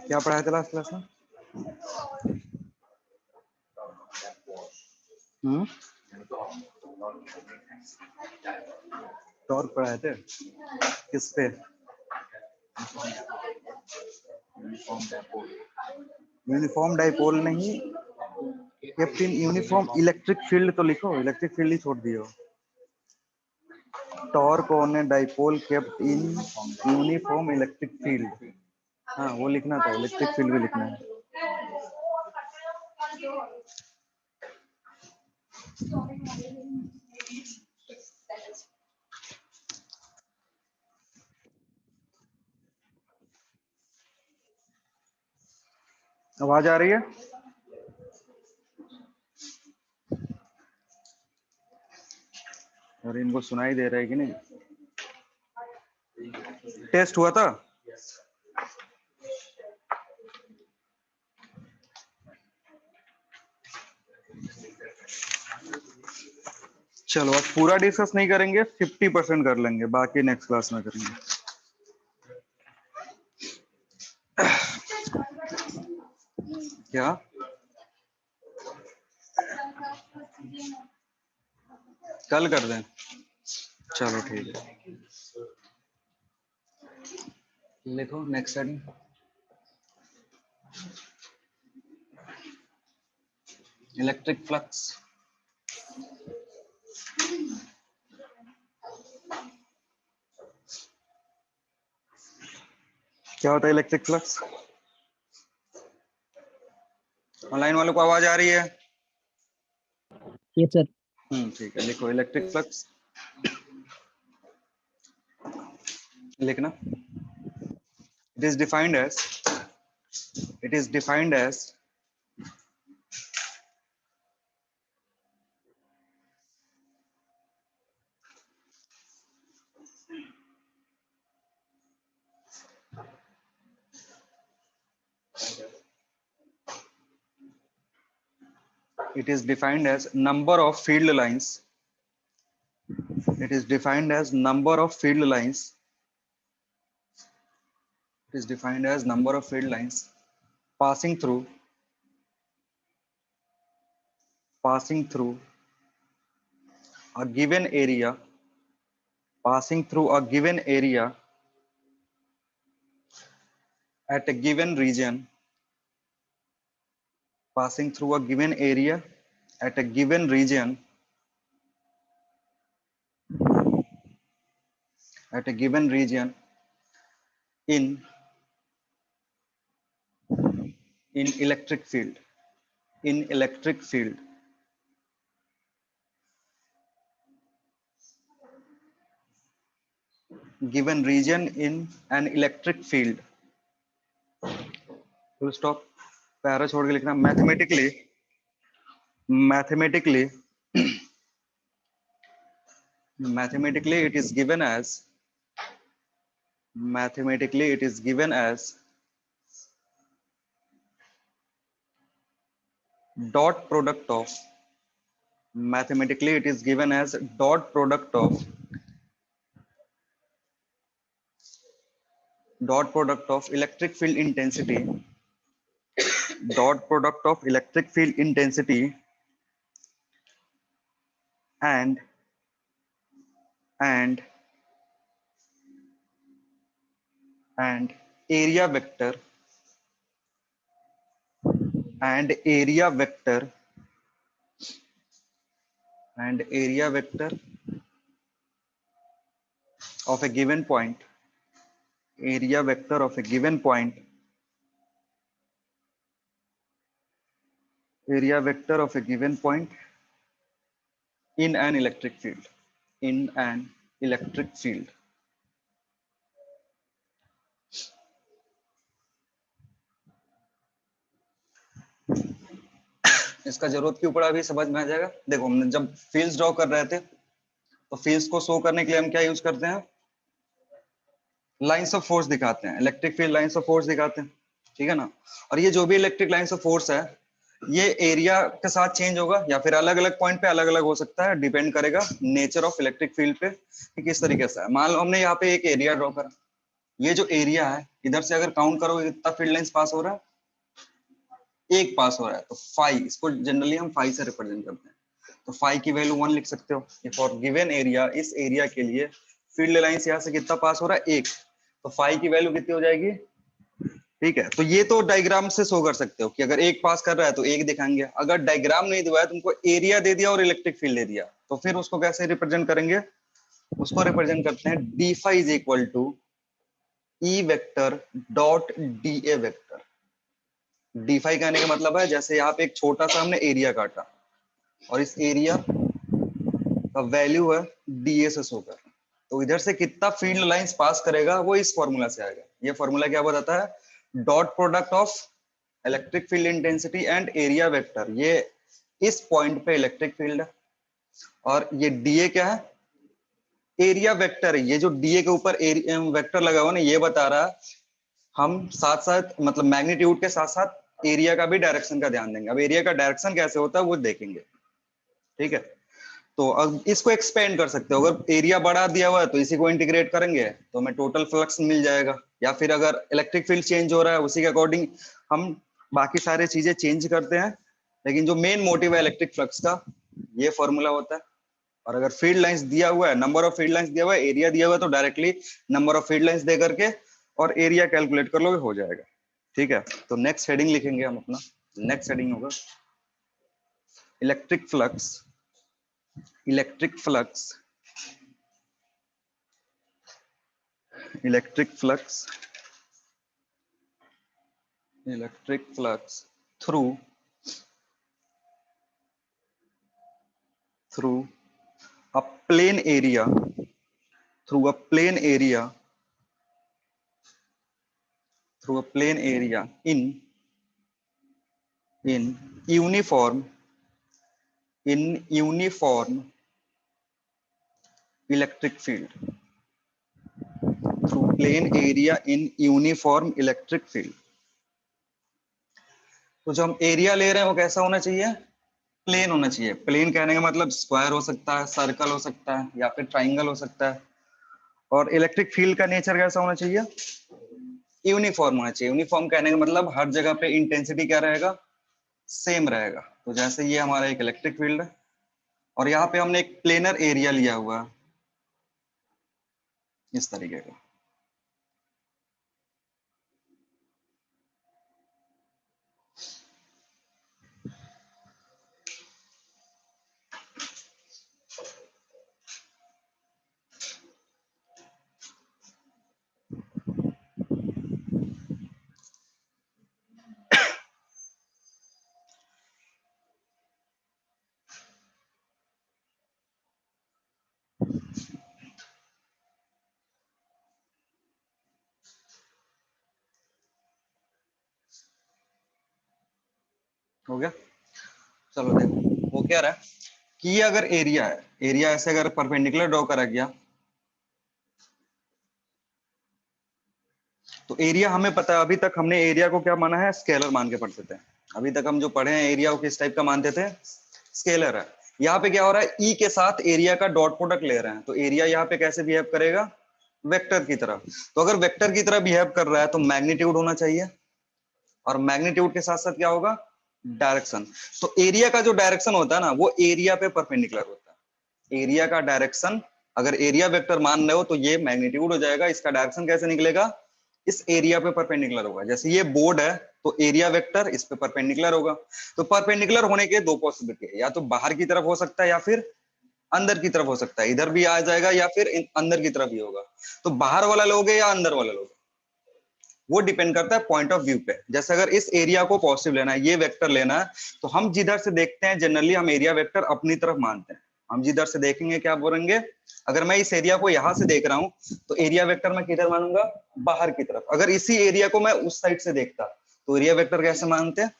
क्या पढ़ाया था लास्ट क्लास में? टॉर्क पढ़ाए थे किस पे? यूनिफॉर्म डाइपोल नहीं, kept in uniform electric field तो लिखो, इलेक्ट्रिक फील्ड ही छोड़ दियो। Torque on a dipole kept in uniform electric field, हाँ वो लिखना था, इलेक्ट्रिक फील्ड भी लिखना है। आवाज आ रही है? अरे इनको सुनाई दे रहा है कि नहीं? टेस्ट हुआ था? चलो आज पूरा डिस्कस नहीं करेंगे, 50% कर लेंगे, बाकी नेक्स्ट क्लास में करेंगे। क्या कल कर दें? चलो ठीक है, लिखो नेक्स्ट हेडिंग। Electric flux. क्या होता है इलेक्ट्रिक फ्लक्स? ऑनलाइन वालों को आवाज आ रही है? Yes sir. ठीक है, लिखो इलेक्ट्रिक फ्लक्स, लिखना। It is defined as, it is defined as number of field lines. It is defined as number of field lines. It is defined as number of field lines passing through a given area, passing through a given area at a given region, passing through a given area at a given region at a given region in electric field, in electric field. Given region in an electric field. Full stop. Para छोड़ के लिखना। Mathematically it is given as dot product of electric field intensity, and area vector of a given point area vector of a given point, area vector of a given point in an electric field, in an electric field. इसका जरूरत क्यों पड़ा अभी समझ में आ जाएगा। देखो हमने जब फील्ड्स ड्रॉ कर रहे थे तो फील्ड्स को शो करने के लिए हम क्या यूज करते हैं, लाइंस ऑफ फोर्स दिखाते हैं, electric field lines of force दिखाते हैं, ठीक है ना। और ये जो भी इलेक्ट्रिक लाइंस ऑफ फोर्स है ये एरिया के साथ चेंज होगा या फिर अलग अलग पॉइंट पे अलग अलग हो सकता है, डिपेंड करेगा नेचर ऑफ इलेक्ट्रिक फील्ड पे कि किस तरीके से है। मान लो हमने यहाँ पे एक एरिया ड्रॉ करा, ये जो एरिया है इधर से अगर काउंट करोगे कितना फील्ड लाइंस पास हो रहा है, एक पास हो रहा है, तो फाई, इसको जनरली हम फाई से रिप्रेजेंट करते हैं, तो फाई की वैल्यू 1 लिख सकते हो। फॉर गिवन एरिया, इस एरिया के लिए फील्ड लाइंस यहाँ से कितना पास हो रहा है, 1, तो फाई की वैल्यू कितनी हो जाएगी, ठीक है। तो ये तो डायग्राम से शो कर सकते हो कि अगर एक पास कर रहा है तो एक दिखाएंगे, अगर डायग्राम नहीं दिया है तुमको एरिया दे दिया और इलेक्ट्रिक फील्ड दे दिया तो फिर उसको कैसे रिप्रेजेंट करेंगे, उसको रिप्रेजेंट करते हैं d phi is equal to E vector dot d A vector. D phi कहने का मतलब है जैसे यहाँ पे एक छोटा सा हमने एरिया काटा और इस एरिया का वैल्यू है डी ए से शो कर, तो इधर से कितना फील्ड लाइंस पास करेगा वो इस फॉर्मूला से आएगा। ये फॉर्मूला क्या बताता है, dot product of electric field intensity and area vector, ये इस पॉइंट पे इलेक्ट्रिक फील्ड है, और ये डीए क्या है, एरिया वेक्टर है। ये जो डीए के ऊपर वेक्टर लगा हुआ ना ये बता रहा है, हम साथ साथ मतलब मैग्नीट्यूड के साथ साथ एरिया का भी डायरेक्शन का ध्यान देंगे। अब एरिया का डायरेक्शन कैसे होता है वो देखेंगे, ठीक है। तो अब इसको एक्सपेंड कर सकते हो, अगर एरिया बढ़ा दिया हुआ है तो इसी को इंटीग्रेट करेंगे तो हमें टोटल फ्लक्स मिल जाएगा, या फिर अगर इलेक्ट्रिक फील्ड चेंज हो रहा है उसी के अकॉर्डिंग हम बाकी सारे चीजें चेंज करते हैं, लेकिन जो मेन मोटिव है इलेक्ट्रिक फ्लक्स का ये फॉर्मूला होता है। और अगर फील्ड लाइंस दिया हुआ है, नंबर ऑफ फील्ड लाइंस दिया हुआ है, एरिया दिया हुआ है, तो directly number of field lines दे करके और एरिया कैलकुलेट कर लोगे, हो जाएगा, ठीक है। तो नेक्स्ट हेडिंग लिखेंगे हम अपना, नेक्स्ट हेडिंग होगा electric flux, electric flux, electric flux, electric flux through a plane area, through a plane area, through a plane area in uniform electric field, through plane area in uniform electric field। तो जो हम area ले रहे हैं वो कैसा होना चाहिए, प्लेन होना चाहिए। प्लेन कहने का मतलब स्क्वायर हो सकता है, सर्कल हो सकता है, या फिर ट्राइंगल हो सकता है। और इलेक्ट्रिक फील्ड का नेचर कैसा होना चाहिए, यूनिफॉर्म होना चाहिए। यूनिफॉर्म कहने का मतलब हर जगह पे इंटेंसिटी क्या रहेगा, सेम रहेगा। तो जैसे ये हमारा एक इलेक्ट्रिक फील्ड है और यहाँ पे हमने एक प्लेनर एरिया लिया हुआ है इस तरीके का, हो गया। चलो देखो वो क्या रहा है कि ये अगर एरिया है, एरिया ऐसे अगर परपेंडिकुलर ड्रॉ करा गया तो एरिया हमें पता है, अभी तक हमने एरिया को क्या माना है, स्केलर मान के पढ़ते थे। अभी तक हम जो पढ़े हैं एरिया को किस टाइप का मानते थे, स्केलर है। यहाँ पे क्या हो रहा है, ई के साथ एरिया का डॉट प्रोडक्ट ले रहे हैं, तो एरिया यहाँ पे कैसे बिहेव करेगा, वेक्टर की तरह। तो अगर वेक्टर की तरह बिहेव कर रहा है तो मैग्नीट्यूड होना चाहिए, और मैग्नीट्यूड के साथ साथ क्या होगा, डायरेक्शन। तो एरिया का जो डायरेक्शन होता है ना वो एरिया पे परपेंडिकुलर होता है। एरिया का डायरेक्शन अगर एरिया वेक्टर मान रहे हो तो ये मैग्नीट्यूड हो जाएगा, इसका डायरेक्शन कैसे निकलेगा, इस एरिया पे परपेंडिकुलर होगा। जैसे ये बोर्ड है तो एरिया वेक्टर इस पे परपेंडिकुलर होगा। तो परपेंडिकुलर होने के दो पॉसिबिलिटी है, या तो बाहर की तरफ हो सकता है या फिर अंदर की तरफ हो सकता है, इधर भी आ जाएगा या फिर अंदर की तरफ ही होगा। तो बाहर वाला लोगे या अंदर वाला लोगे, वो डिपेंड करता है पॉइंट ऑफ व्यू पे। जैसे अगर इस एरिया को पॉजिटिव लेना है, ये वेक्टर लेना है, तो हम जिधर से देखते हैं जनरली हम एरिया वेक्टर अपनी तरफ मानते हैं। हम जिधर से देखेंगे क्या बोलेंगे, अगर मैं इस एरिया को यहां से देख रहा हूं तो एरिया वेक्टर मैं किधर मानूंगा, बाहर की तरफ। अगर इसी एरिया को मैं उस साइड से देखता तो एरिया वेक्टर कैसे मानते हैं,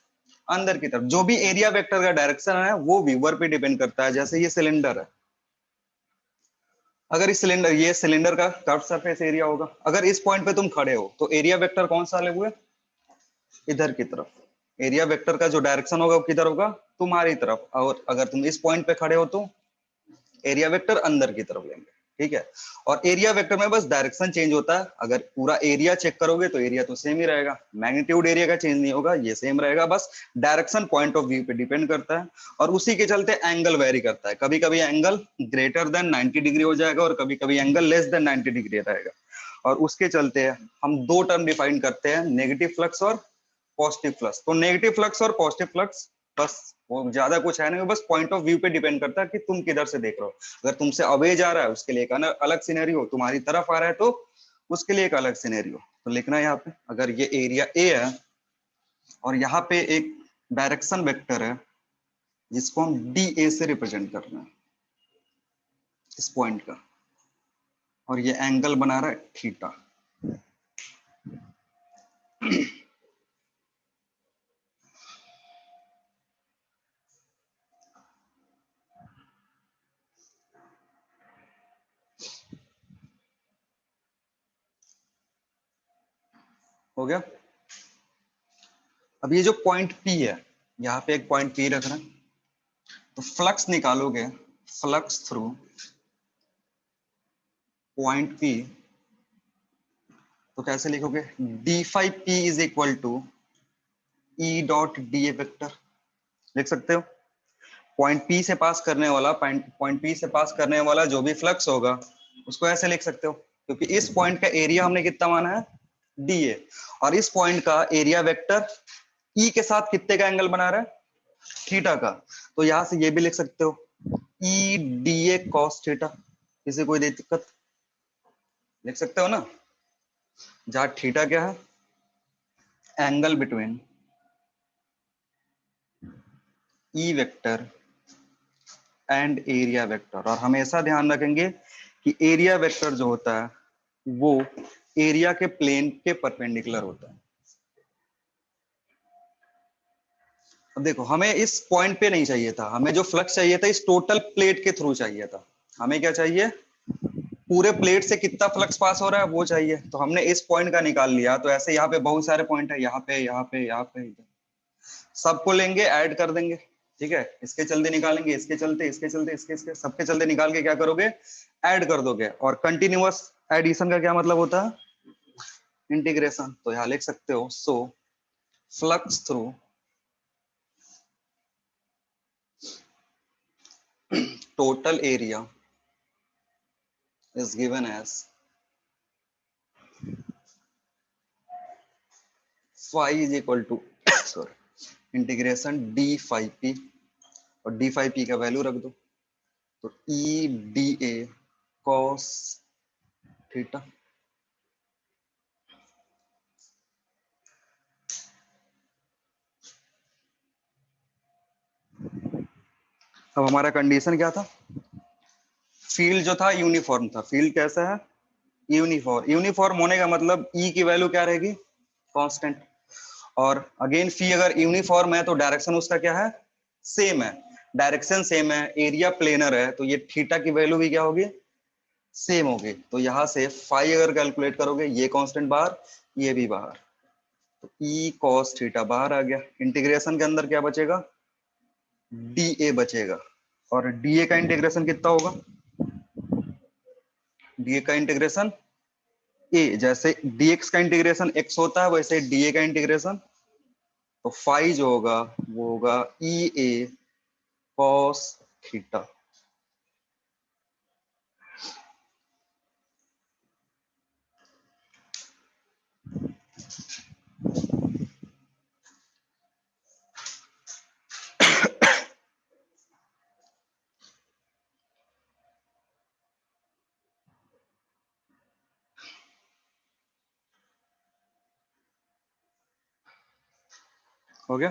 अंदर की तरफ। जो भी एरिया वेक्टर का डायरेक्शन है वो व्यूअर पे डिपेंड करता है। जैसे ये सिलेंडर है, अगर इस सिलेंडर, ये सिलेंडर का कर्व सरफेस एरिया होगा, अगर इस पॉइंट पे तुम खड़े हो तो एरिया वेक्टर कौन सा ले हुए, इधर की तरफ। एरिया वेक्टर का जो डायरेक्शन होगा वो किधर होगा, तुम्हारी तरफ। और अगर तुम इस पॉइंट पे खड़े हो तो एरिया वेक्टर अंदर की तरफ लेंगे, ठीक है। और एरिया वेक्टर में बस डायरेक्शन चेंज होता है। अगर पूरा एरिया चेक करोगे तो एरिया तो सेम ही रहेगा, मैग्नीट्यूड एरिया का चेंज नहीं होगा, ये सेम रहेगा, बस डायरेक्शन पॉइंट ऑफ व्यू पे डिपेंड करता है। और उसी के चलते एंगल वेरी करता है, कभी कभी एंगल ग्रेटर देन 90 डिग्री हो जाएगा और कभी कभी एंगल लेस देन 90 डिग्री रहेगा। और उसके चलते हम दो टर्म डिफाइन करते हैं, नेगेटिव फ्लक्स और पॉजिटिव फ्लक्स। तो नेगेटिव फ्लक्स और पॉजिटिव फ्लक्स बस, वो ज्यादा कुछ है नहीं, बस पॉइंट ऑफ व्यू पे डिपेंड करता है कि तुम किधर से देख रहे हो। अगर तुमसे अवे जा रहा है उसके लिए एक अलग सिनेरियो, तुम्हारी तरफ आ रहा है तो उसके लिए एक अलग सिनेरियो। तो लिखना है यहाँ पे, अगर ये एरिया ए है और यहाँ पे एक डायरेक्शन वेक्टर है जिसको हम डी ए से रिप्रेजेंट कर रहे हैं, इस पॉइंट का, और ये एंगल बना रहा है थीटा। हो गया। अब ये जो पॉइंट पी है, यहाँ पे एक पॉइंट पी रख रहे हैं, तो फ्लक्स निकालोगे, फ्लक्स थ्रू पॉइंट पी, तो कैसे लिखोगे, d five p is equal to E dot d A vector. लिख सकते हो। पॉइंट पी से पास करने वाला, पॉइंट पी से पास करने वाला जो भी फ्लक्स होगा उसको ऐसे लिख सकते हो, क्योंकि इस पॉइंट का एरिया हमने कितना माना है, डी ए, और इस पॉइंट का एरिया वेक्टर ई के साथ कितने का एंगल बना रहा है, थीटा का। तो यहां से ये भी लिख सकते हो, E D A cos theta. किसी कोई दिक्कत, लिख सकते हो ना, जहां थीटा क्या है, angle between E vector and area vector. और हमेशा ध्यान रखेंगे कि एरिया वेक्टर जो होता है वो एरिया के प्लेन के परपेंडिकुलर होता है। अब देखो, हमें इस पॉइंट पे नहीं चाहिए था, हमें जो फ्लक्स चाहिए था इस टोटल प्लेट के थ्रू चाहिए था। हमें क्या चाहिए, पूरे प्लेट से कितना फ्लक्स पास हो रहा है वो चाहिए। तो हमने इस पॉइंट का निकाल लिया। तो ऐसे यहाँ पे बहुत सारे पॉइंट है, यहाँ पे यहाँ पे यहाँ पे, सबको लेंगे, ऐड कर देंगे, ठीक है। इसके चलते निकालेंगे, इसके चलते, इसके चलते, इसके सबके चलते निकाल के क्या करोगे, ऐड कर दोगे। और कंटिन्यूअस एडिशन का क्या मतलब होता है, इंटीग्रेशन। तो यहाँ लिख सकते हो, so flux through total area is given as phi is equal to sorry integration D five P, और डी फाइव पी का वैल्यू रख दो, तो E D A cos theta. अब हमारा कंडीशन क्या था, फील्ड जो था यूनिफॉर्म था। फील्ड कैसा है, यूनिफॉर्म। यूनिफॉर्म होने का मतलब ई की वैल्यू क्या रहेगी, कांस्टेंट। और अगेन फी अगर यूनिफॉर्म है तो डायरेक्शन उसका क्या है, सेम है। डायरेक्शन सेम है, एरिया प्लेनर है, तो ये थीटा की वैल्यू भी क्या होगी, सेम होगी। तो यहां से फाई अगर कैलकुलेट करोगे, ये कांस्टेंट बाहर, ये भी बाहर, तो ई कॉस थीटा बाहर आ गया। इंटीग्रेशन के अंदर क्या बचेगा, डी ए बचेगा। और डी ए का इंटीग्रेशन कितना होगा, डी ए का इंटीग्रेशन ए, जैसे dx का इंटीग्रेशन x होता है वैसे dA का इंटीग्रेशन, तो फाई जो होगा वो होगा ई ए कॉस थीटा। हो गया।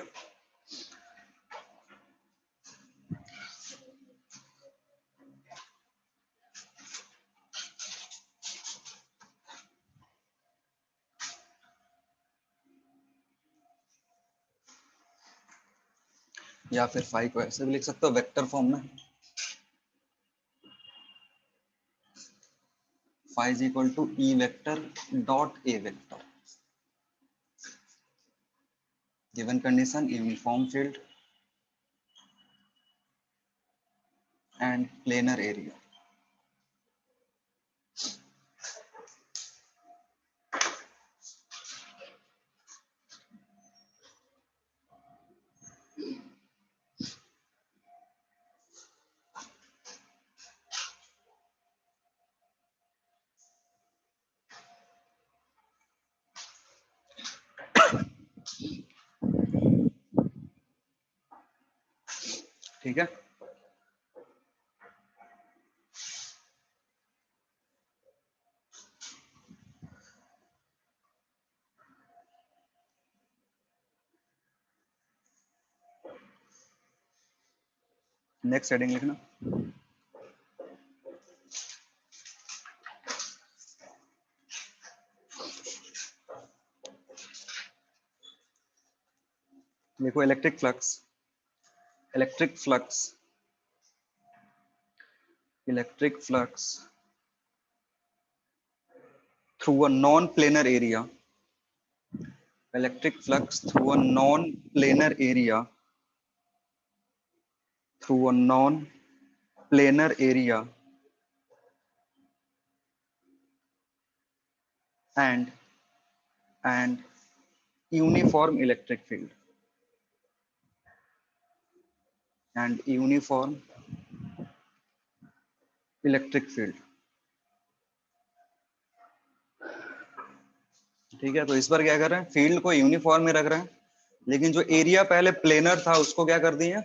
या फिर फाई को ऐसे भी लिख सकते हो वेक्टर फॉर्म में, phi is equal to E vector dot A vector, given condition uniform field and planar area. ठीक है, नेक्स्ट हेडिंग लिखना। देखो electric flux, electric flux, electric flux through a non-planar area, electric flux through a non-planar area, through a non-planar area and uniform electric field and uniform electric field। ठीक है, तो इस बार क्या कर रहे हैं, फील्ड को यूनिफॉर्म में रख रहे हैं, लेकिन जो एरिया पहले प्लेनर था उसको क्या कर दिया,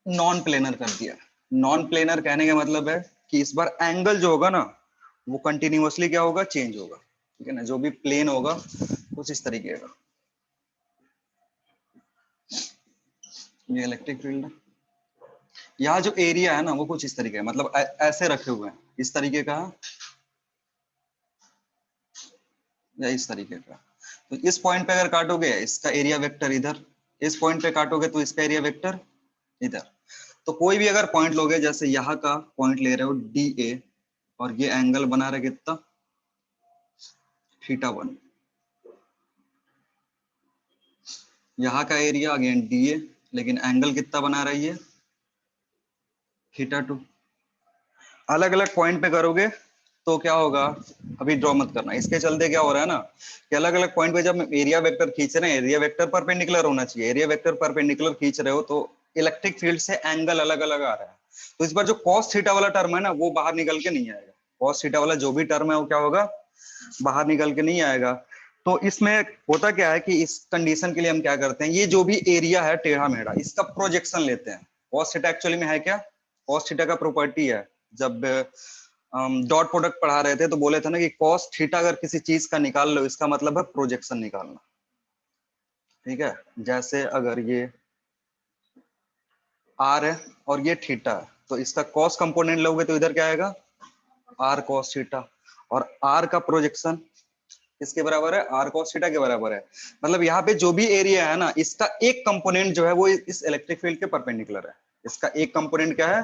नॉन प्लेनर कर दिया। नॉन प्लेनर कहने का मतलब है कि इस बार एंगल जो होगा ना वो कंटिन्यूअसली क्या होगा, चेंज होगा। ठीक है ना, जो भी प्लेन होगा कुछ इस तरीके का। ये इलेक्ट्रिक फील्ड है, यहाँ जो एरिया है ना वो कुछ इस तरीके का, मतलब ऐसे रखे हुए हैं, इस तरीके का या इस तरीके का। तो इस पॉइंट पे अगर काटोगे इसका एरिया वेक्टर इधर, इस पॉइंट पे काटोगे तो इसका एरिया वेक्टर इधर। तो कोई भी अगर पॉइंट लोगे, जैसे यहाँ का पॉइंट ले रहे हो डी ए, और ये एंगल बना रहे कितना, θ1। यहाँ का एरिया अगेन डी ए, लेकिन एंगल कितना बना रही है, θ2। अलग अलग पॉइंट पे करोगे तो क्या होगा, अभी ड्रॉ मत करना। इसके चलते क्या हो रहा है ना कि अलग अलग पॉइंट पे जब एरिया वेक्टर खींच रहे हैं, एरिया वेक्टर परपेंडिकुलर होना चाहिए, एरिया वेक्टर परपेंडिकुलर खींच रहे हो तो इलेक्ट्रिक फील्ड से एंगल अलग अलग आ रहा है। तो इस बार जो कॉस थीटा वाला टर्म है ना वो बाहर निकल के नहीं आएगा। कॉस थीटा वाला जो भी टर्म है वो क्या होगा, बाहर निकल के नहीं आएगा। तो इसमें होता क्या है कि इस कंडीशन के लिए हम क्या करते हैं, ये जो भी एरिया है टेढ़ा मेढ़ा, इसका प्रोजेक्शन लेते हैं। कॉस थीटा एक्चुअली में है क्या, कॉस थीटा का प्रॉपर्टी है, जब डॉट प्रोडक्ट पढ़ा रहे थे तो बोले थे ना कि कॉस थीटा अगर किसी चीज का निकाल लो इसका मतलब है प्रोजेक्शन निकालना। ठीक है, जैसे अगर ये आर है और ये थीटा है तो इसका कॉस कंपोनेंट लोगे तो इधर क्या आएगा, आर कॉस थीटा। और आर का प्रोजेक्शन किसके बराबर है, आर कॉस थीटा के बराबर है। मतलब यहाँ पे जो भी एरिया है ना इसका एक कंपोनेंट जो है वो इस इलेक्ट्रिक फील्ड के परपेंडिकुलर है। इसका एक कंपोनेंट क्या है,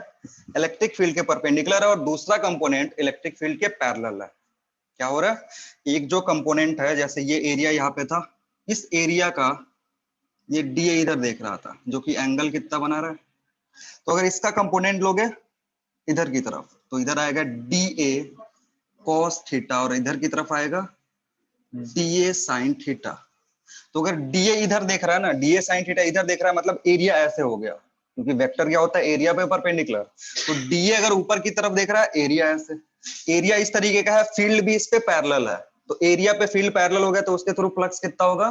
इलेक्ट्रिक फील्ड के परपेंडिकुलर है, और दूसरा कंपोनेंट इलेक्ट्रिक फील्ड के पैरेलल है। क्या हो रहा है, एक जो कंपोनेंट है, जैसे ये एरिया यहाँ पे था, इस एरिया का ये डी इधर देख रहा था जो कि एंगल कितना बना रहा है। तो अगर इसका कंपोनेंट लोगे इधर की तरफ तो इधर आएगा डी ए कॉस थीटा, और इधर की तरफ आएगा डी ए साइन थीटा। तो अगर डीए इधर देख रहा है ना, डीए साइन थीटा इधर देख रहा है, मतलब एरिया ऐसे हो गया, क्योंकि वेक्टर क्या होता है, एरिया पे परपेंडिकुलर। तो डीए अगर ऊपर की तरफ देख रहा है, एरिया ऐसे, एरिया इस तरीके का है, फील्ड भी इस पे पैरेलल है। तो एरिया पे फील्ड पैरेलल हो गया तो उसके थ्रू फ्लक्स कितना होगा,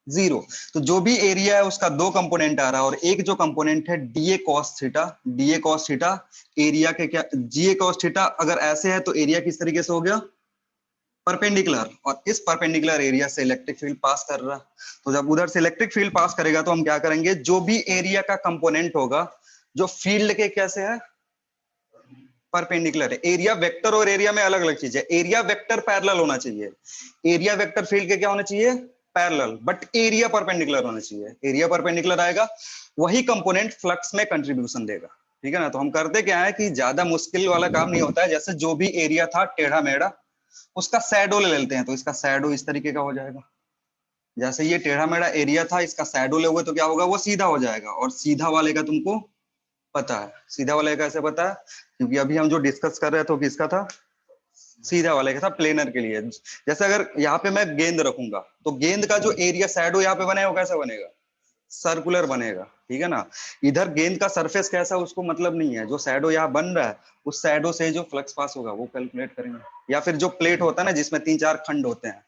जीरो। तो जो भी एरिया है उसका दो कंपोनेंट आ रहा है, और एक जो कंपोनेंट है DA cos theta, DA cos theta area के क्या, जीए कॉस थीटा अगर ऐसे है तो एरिया किस तरीके से हो गया, परपेंडिकुलर, और इस परपेंडिकुलर एरिया से इलेक्ट्रिक फील्ड पास कर रहा। तो जब उधर से इलेक्ट्रिक फील्ड पास करेगा तो हम क्या करेंगे, जो भी एरिया का कंपोनेंट होगा जो फील्ड के कैसे है, परपेंडिकुलर है। एरिया वेक्टर और एरिया में अलग अलग चीज है। एरिया वेक्टर पैरेलल होना चाहिए, एरिया वेक्टर फील्ड के क्या होना चाहिए, पैरेलल, बट एरिया परपेंडिकुलर होना चाहिए। एरिया परपेंडिकुलर आएगा, वही कंपोनेंट फ्लक्स में कंट्रीब्यूशन देगा। ठीक है ना। तो हम करते क्या है कि ज्यादा मुश्किल वाला काम नहीं होता है। जैसे जो भी एरिया था टेढ़ा मेढ़ा, उसका शैडो ले लेते हैं, तो इसका शैडो इस तरीके का हो जाएगा। जैसे ये टेढ़ा मेढ़ा एरिया था, इसका शैडो लोगे तो क्या होगा, वो सीधा हो जाएगा। और सीधा वाले का तुमको पता है, सीधा वाले का कैसे पता है, क्योंकि अभी हम जो डिस्कस कर रहे थे वो किसका था, सीधा वाले का था, प्लेनर के लिए। जैसे अगर यहाँ पे मैं गेंद रखूंगा तो गेंद का जो एरिया शैडो यहाँ पे बनेगा वो कैसा बनेगा, सर्कुलर बनेगा। ठीक है ना। इधर गेंद का सरफेस कैसा उसको मतलब नहीं है, जो शैडो यहाँ बन रहा है उस शैडो से जो फ्लक्स पास होगा वो कैलकुलेट करेंगे। या फिर जो प्लेट होता है ना जिसमें 3-4 खंड होते हैं,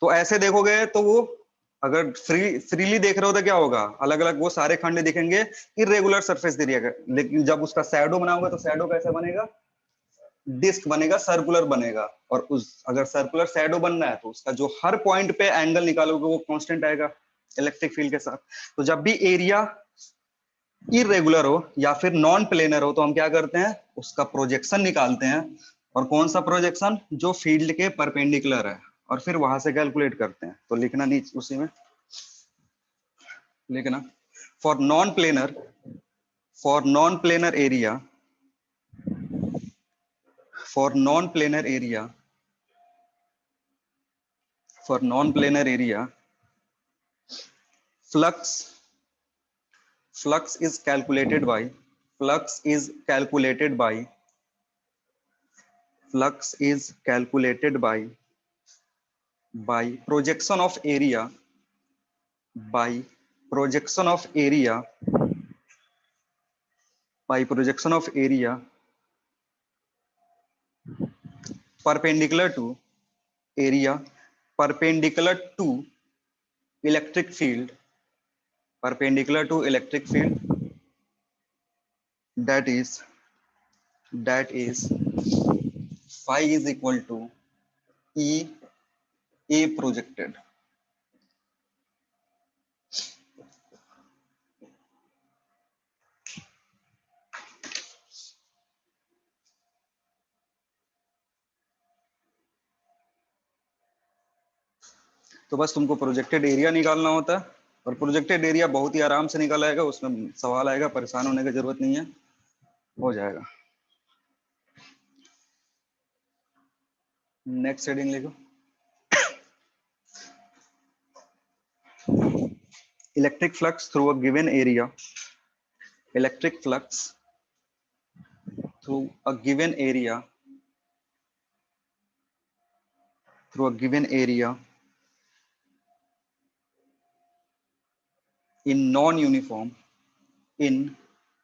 तो ऐसे देखोगे तो वो अगर फ्रीली देख रहे हो तो क्या होगा, अलग अलग वो सारे खंड दिखेंगे, इरेगुलर सरफेस दिखेगा। लेकिन जब उसका शैडो बनाओगे तो शैडो कैसा बनेगा, डिस्क बनेगा, सर्कुलर बनेगा। और उस अगर सर्कुलर शैडो बनना है तो उसका जो हर पॉइंट पे एंगल निकालोगे वो कांस्टेंट आएगा इलेक्ट्रिक फील्ड के साथ। तो जब भी एरिया इरेगुलर हो या फिर नॉन प्लेनर हो तो हम क्या करते हैं, उसका प्रोजेक्शन निकालते हैं। और कौन सा प्रोजेक्शन, जो फील्ड के परपेंडिकुलर है, और फिर वहां से कैलकुलेट करते हैं। तो लिखना नहीं उसी में लिखना, for non planar, for non planar area, for non planar area, for non planar area, flux flux is calculated by, flux is calculated by, flux is calculated by projection of area, by projection of area, by projection of area perpendicular to area perpendicular to electric field, perpendicular to electric field, that is phi is equal to e a projected। तो बस तुमको projected area निकालना होता है, और projected area बहुत ही आराम से निकाल आएगा, उसमें सवाल आएगा, परेशान होने की जरूरत नहीं है, हो जाएगा। नेक्स्ट हेडिंग लिखो, electric flux through a given area, electric flux through a given area, through a given area in non-uniform, in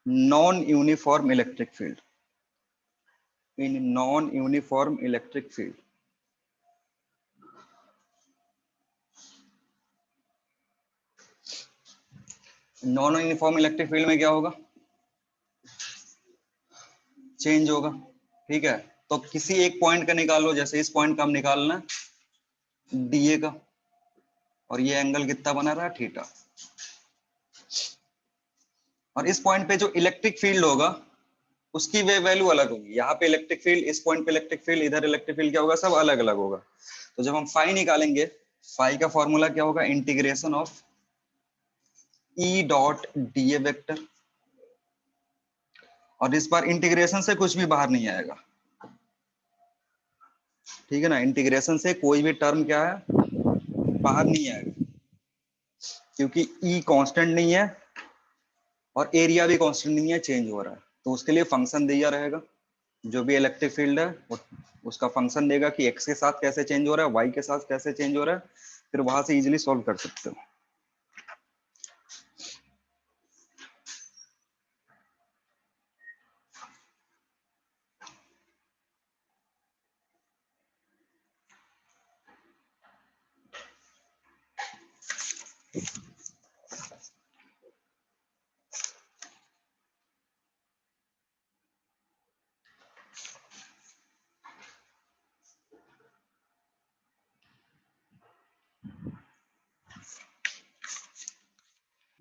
non-uniform electric field, in non-uniform electric field, non uniform electric field में क्या होगा, change होगा। ठीक है। तो किसी एक point का निकालो, जैसे इस पॉइंट का हम निकालना डीए का, और ये एंगल कितना बना रहा है, थीटा। और इस पॉइंट पे जो इलेक्ट्रिक फील्ड होगा उसकी वे वैल्यू अलग होगी। यहाँ पे इलेक्ट्रिक फील्ड, इस पॉइंट पे इलेक्ट्रिक फील्ड, इधर इलेक्ट्रिक फील्ड क्या होगा, सब अलग अलग होगा। तो जब हम फाई निकालेंगे, फाई का फॉर्मूला क्या होगा, integration of E dot d A vector. और इस बार इंटीग्रेशन से कुछ भी बाहर नहीं आएगा। ठीक है ना। इंटीग्रेशन से कोई भी टर्म क्या है, बाहर नहीं आएगा, क्योंकि ई कांस्टेंट नहीं है और एरिया भी कांस्टेंट नहीं है, चेंज हो रहा है। तो उसके लिए फंक्शन दिया रहेगा, जो भी इलेक्ट्रिक फील्ड है उसका फंक्शन देगा कि एक्स के साथ कैसे चेंज हो रहा है, वाई के साथ कैसे चेंज हो रहा है, फिर वहां से इजीली सॉल्व कर सकते हो।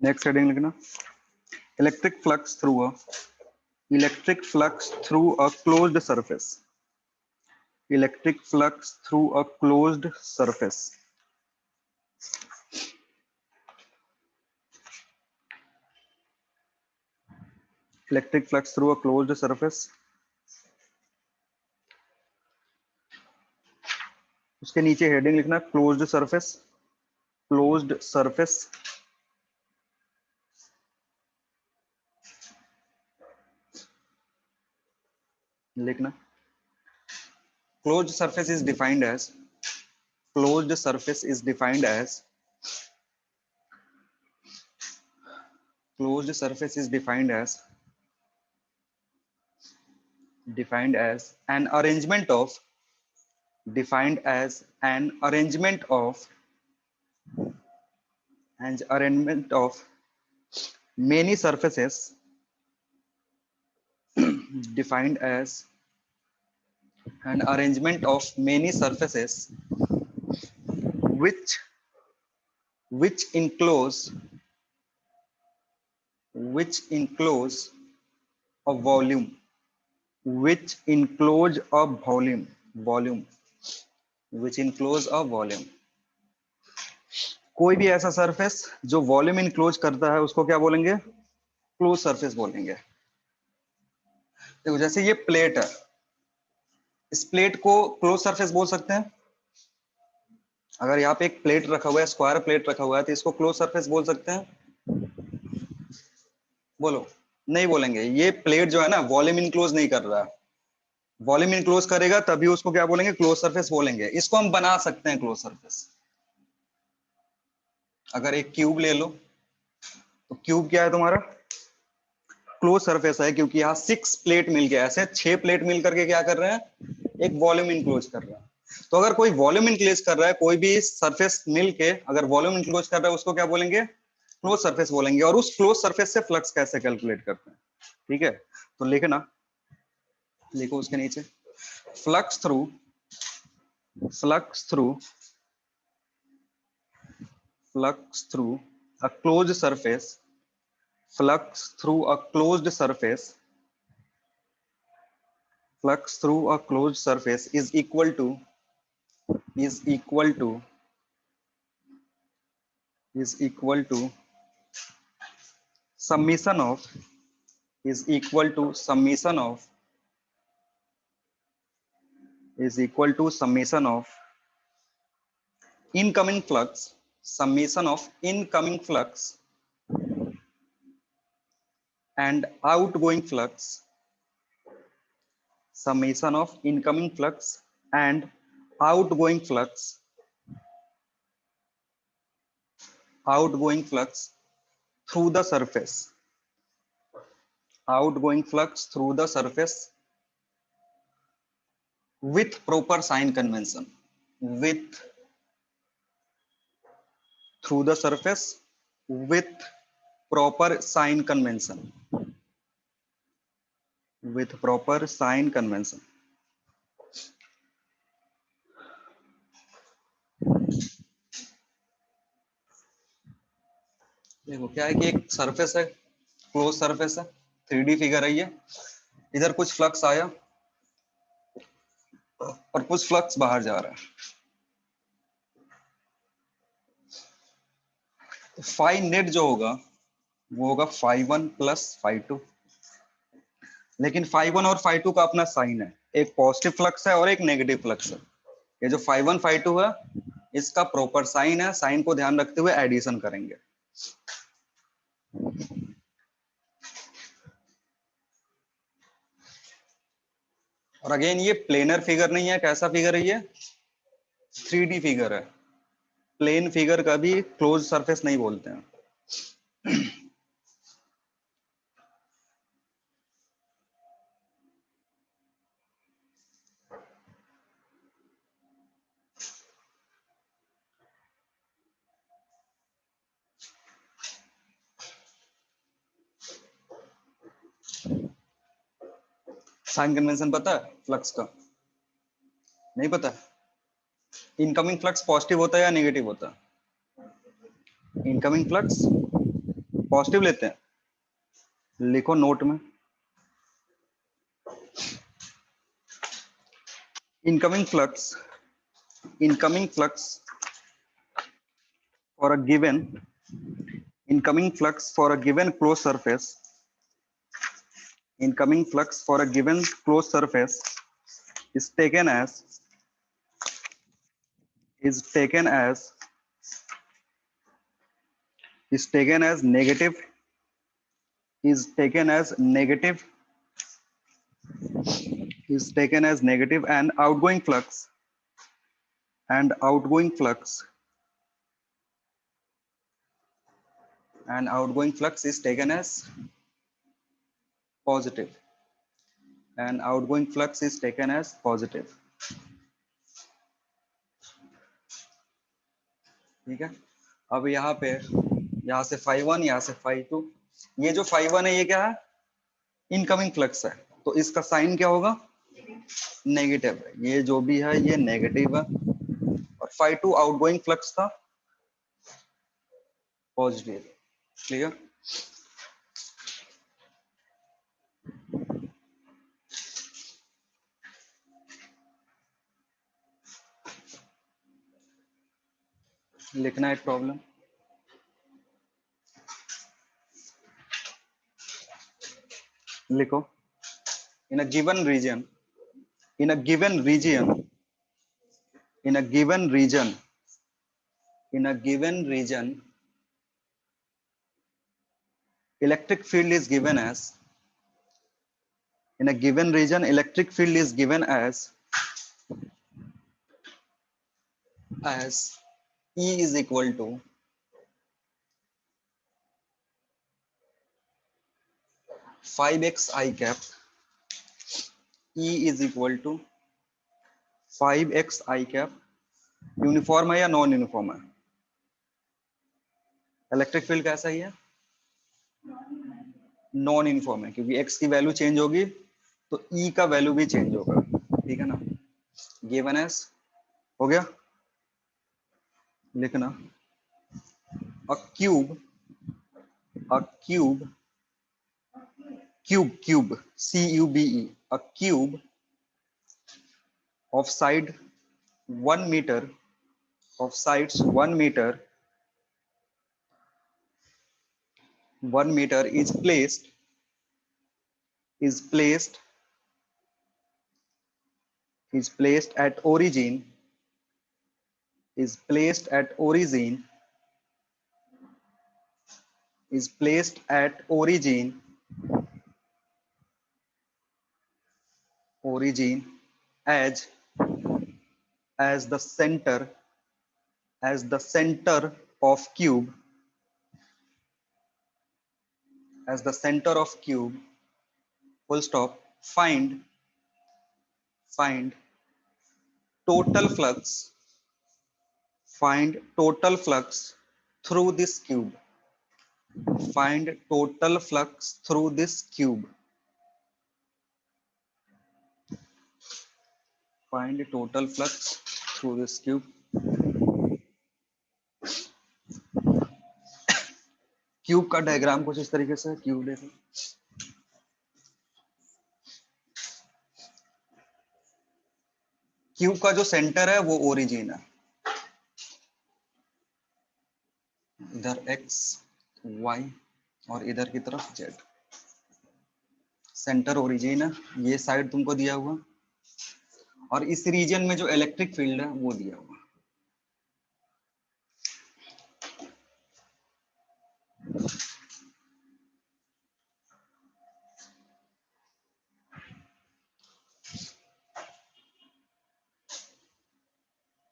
नेक्स्ट हेडिंग लिखना, electric flux through a closed surface, electric flux through a closed surface. Electric flux through a closed surface, उसके नीचे हेडिंग लिखना क्लोज्ड सरफेस, क्लोज्ड सरफेस। लिखना closed surface is defined as, closed surface is defined as, closed surface is defined as an arrangement of, defined as an arrangement of, an arrangement of many surfaces, defined as an arrangement of many surfaces which which enclose which enclose a volume, which enclose a volume, which enclose a volume। कोई भी ऐसा surface जो volume enclose करता है उसको क्या बोलेंगे, close surface बोलेंगे। देखो जैसे ये प्लेट है, इस प्लेट को क्लोज सरफेस बोल सकते हैं। अगर यहाँ पे एक प्लेट रखा हुआ है, स्क्वायर प्लेट रखा हुआ है, तो इसको क्लोज सरफेस बोल सकते हैं। बोलो, नहीं बोलेंगे। ये प्लेट जो है ना वॉल्यूम इनक्लोज नहीं कर रहा है, वॉल्यूम इनक्लोज करेगा तभी उसको क्या बोलेंगे, क्लोज सरफेस बोलेंगे। इसको हम बना सकते हैं क्लोज सरफेस। अगर एक क्यूब ले लो, तो क्यूब क्या है तुम्हारा, क्लोज सरफेस है, क्योंकि यहाँ 6 प्लेट मिलके, ऐसे 6 प्लेट मिल करके क्या कर रहे हैं, एक वॉल्यूम इनक्लोज कर रहा है। तो अगर कोई वॉल्यूम इनक्लोज कर रहा है, कोई भी सरफेस मिलके अगर वॉल्यूम इनक्लोज कर रहा है, उसको क्या बोलेंगे, क्लोज सरफेस बोलेंगे। और उस क्लोज सरफेस से फ्लक्स कैसे कैलकुलेट करते हैं, ठीक है। तो लिखना, लिखो उसके नीचे, flux through flux through flux through a close surface, flux through a closed surface, flux through a closed surface is equal to is equal to is equal to summation of is equal to summation of is equal to summation of incoming flux, summation of incoming flux and outgoing flux, summation of incoming flux and outgoing flux, outgoing flux through the surface, outgoing flux through the surface with proper sign convention, with through the surface with proper sign convention, with proper sign convention। देखो क्या है कि एक surface है, close surface है, 3D figure है ये। इधर कुछ फ्लक्स आया और कुछ फ्लक्स बाहर जा रहा है। तो फाई नेट जो होगा वो होगा φ1 प्लस φ2। लेकिन φ1 और φ2 का अपना साइन है, एक पॉजिटिव फ्लक्स है और एक नेगेटिव फ्लक्स है। ये जो φ1 φ2 है इसका प्रॉपर साइन है, साइन को ध्यान रखते हुए एडिशन करेंगे। और अगेन ये प्लेनर फिगर नहीं है, कैसा फिगर है ये, 3D फिगर है। प्लेन फिगर का भी क्लोज सरफेस नहीं बोलते हैं। साइन कन्वेंशन पता है फ्लक्स का, नहीं पता? इनकमिंग फ्लक्स पॉजिटिव होता है या नेगेटिव होता है? इनकमिंग फ्लक्स पॉजिटिव लेते हैं, लिखो नोट में, incoming flux for a given incoming flux for a given closed surface incoming flux for a given closed surface is taken as is taken as is taken as negative is taken as negative is taken as negative and outgoing flux and outgoing flux is taken as positive and outgoing flux is taken as positive. ठीक है, अब यहाँ पे यहाँ से phi1 यहाँ से phi2, ये जो phi1 है ये क्या है, इनकमिंग फ्लक्स है, तो इसका साइन क्या होगा, नेगेटिव है, ये जो भी है ये नेगेटिव है, और phi2 आउटगोइंग फ्लक्स था पॉजिटिव। क्लियर, लिखना है प्रॉब्लम, लिखो, in a given region in a given region in a given region in a given region electric field is given as in a given region electric field is given as E is equal to 5x I cap, E is equal to 5x I cap, uniform है या non uniform है, electric field कैसा ही है, non uniform है, क्योंकि x की value change होगी तो E का वैल्यू भी चेंज होगा, ठीक है ना, गिवन एज हो गया, लिखना, अ cube CUBE, a cube of side 1 meter of sides 1 meter is placed at origin is placed at origin as the center of cube full stop, find total flux through this cube, find total flux through this cube, find total flux through this cube. Cube का diagram कुछ इस तरीके से, cube देखो, cube का जो centre है वो ओरिजिन है, इधर x y और इधर की तरफ z, सेंटर ओरिजिन है, ये साइड तुमको दिया हुआ, और इस रीजन में जो इलेक्ट्रिक फील्ड है वो दिया हुआ।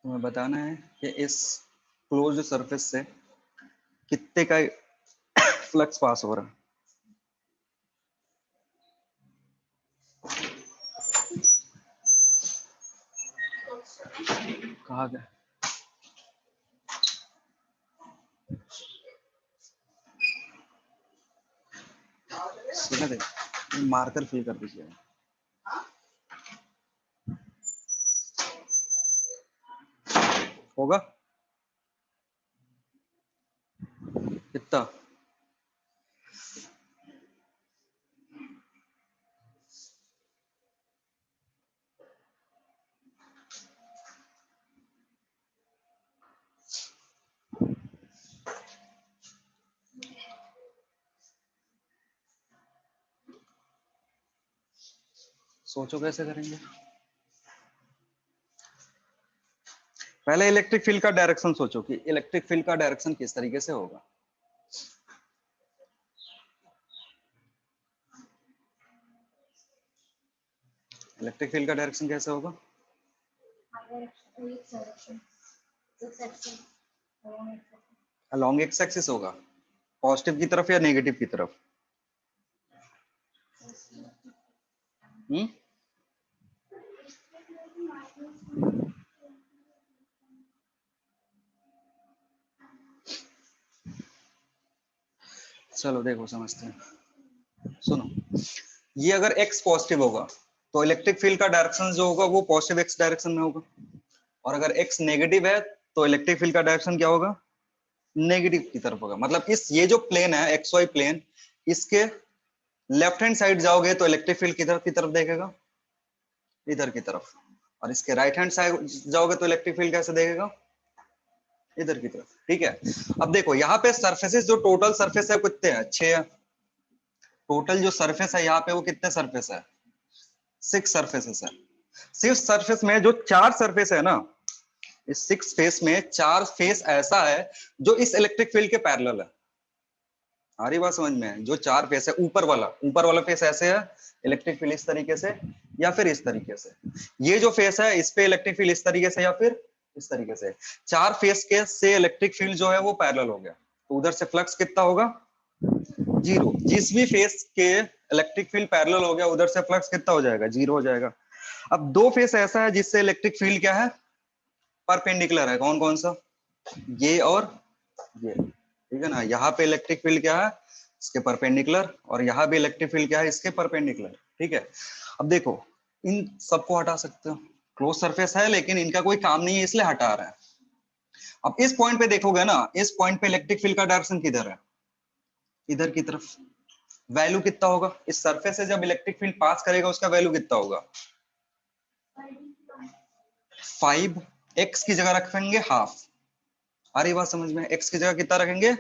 तुम्हें बताना है कि इस क्लोज्ड सरफेस से कितने का फ्लक्स पास हो रहा है, कहा गया, सुना दे, मार्कर फिल कर दीजिए, होगा कितना, सोचो कैसे करेंगे। पहले इलेक्ट्रिक फील्ड का डायरेक्शन सोचो कि इलेक्ट्रिक फील्ड का डायरेक्शन किस तरीके से होगा। इलेक्ट्रिक फील्ड का डायरेक्शन कैसे होगा? अलोंग एक्स एक्सिस होगा। पॉजिटिव की तरफ या नेगेटिव की तरफ? हम्म चलो देखो समझते हैं। सुनो, ये अगर x पॉजिटिव होगा तो इलेक्ट्रिक फील्ड का डायरेक्शन जो होगा वो पॉजिटिव x डायरेक्शन में होगा, और अगर x नेगेटिव है तो इलेक्ट्रिक फील्ड का डायरेक्शन क्या होगा? नेगेटिव की तरफ होगा। मतलब इस ये जो प्लेन है एक्स वाई प्लेन, इसके लेफ्ट हैंड साइड जाओगे तो इलेक्ट्रिक फील्ड किधर की तरफ देखेगा? इधर की तरफ। और इसके राइट हैंड साइड जाओगे तो इलेक्ट्रिक फील्ड कैसे देखेगा? इधर की तरफ। ठीक है, अब देखो यहाँ पे सरफेसेस, जो टोटल सरफेस है कितने हैं? 6। टोटल जो सरफेस है यहाँ पे वो कितने सरफेस है? 6 सरफेसेस है। सिर्फ सरफेस में जो 4 सरफेस है ना, इस 6 फेस में 4 फेस ऐसा है जो इस इलेक्ट्रिक फील्ड के पैरेलल है। आ रही बात समझ में? जो 4 फेस है, ऊपर वाला फेस ऐसे है, इलेक्ट्रिक फील्ड इस तरीके से या फिर इस तरीके से। ये जो फेस है इस पे इलेक्ट्रिक फील्ड इस तरीके से या फिर इस तरीके से। 4 फेस के से इलेक्ट्रिक फील्ड जो है वो पैरेलल हो गया, तो उधर से फ्लक्स कितना होगा? 0। जिस भी फेस के इलेक्ट्रिक फील्ड पैरेलल हो गया उधर से फ्लक्स कितना हो जाएगा? 0 हो जाएगा। अब 2 फेस ऐसा है जिससे इलेक्ट्रिक फील्ड क्या है? परपेंडिकुलर है। कौन कौन सा? ये और ये। ठीक है ना, यहाँ पे इलेक्ट्रिक फील्ड क्या है? इसके परपेंडिकुलर, और यहाँ भी इलेक्ट्रिक फील्ड क्या है? इसके परपेंडिकुलर। ठीक है, अब देखो इन सबको हटा सकते हो, क्लोज सरफेस है लेकिन इनका कोई काम नहीं है इसलिए हटा रहा है। अब इस पॉइंट पे देखोगे ना, इस पॉइंट पे इलेक्ट्रिक फील्ड का डायरेक्शन किधर है? इधर की तरफ। वैल्यू कितना होगा? इस सरफेस से जब इलेक्ट्रिक फील्ड पास करेगा उसका वैल्यू कितना होगा? 5। एक्स की जगह रखेंगे हाफ। आ रही बात समझ में? एक्स की जगह कितना रखेंगे?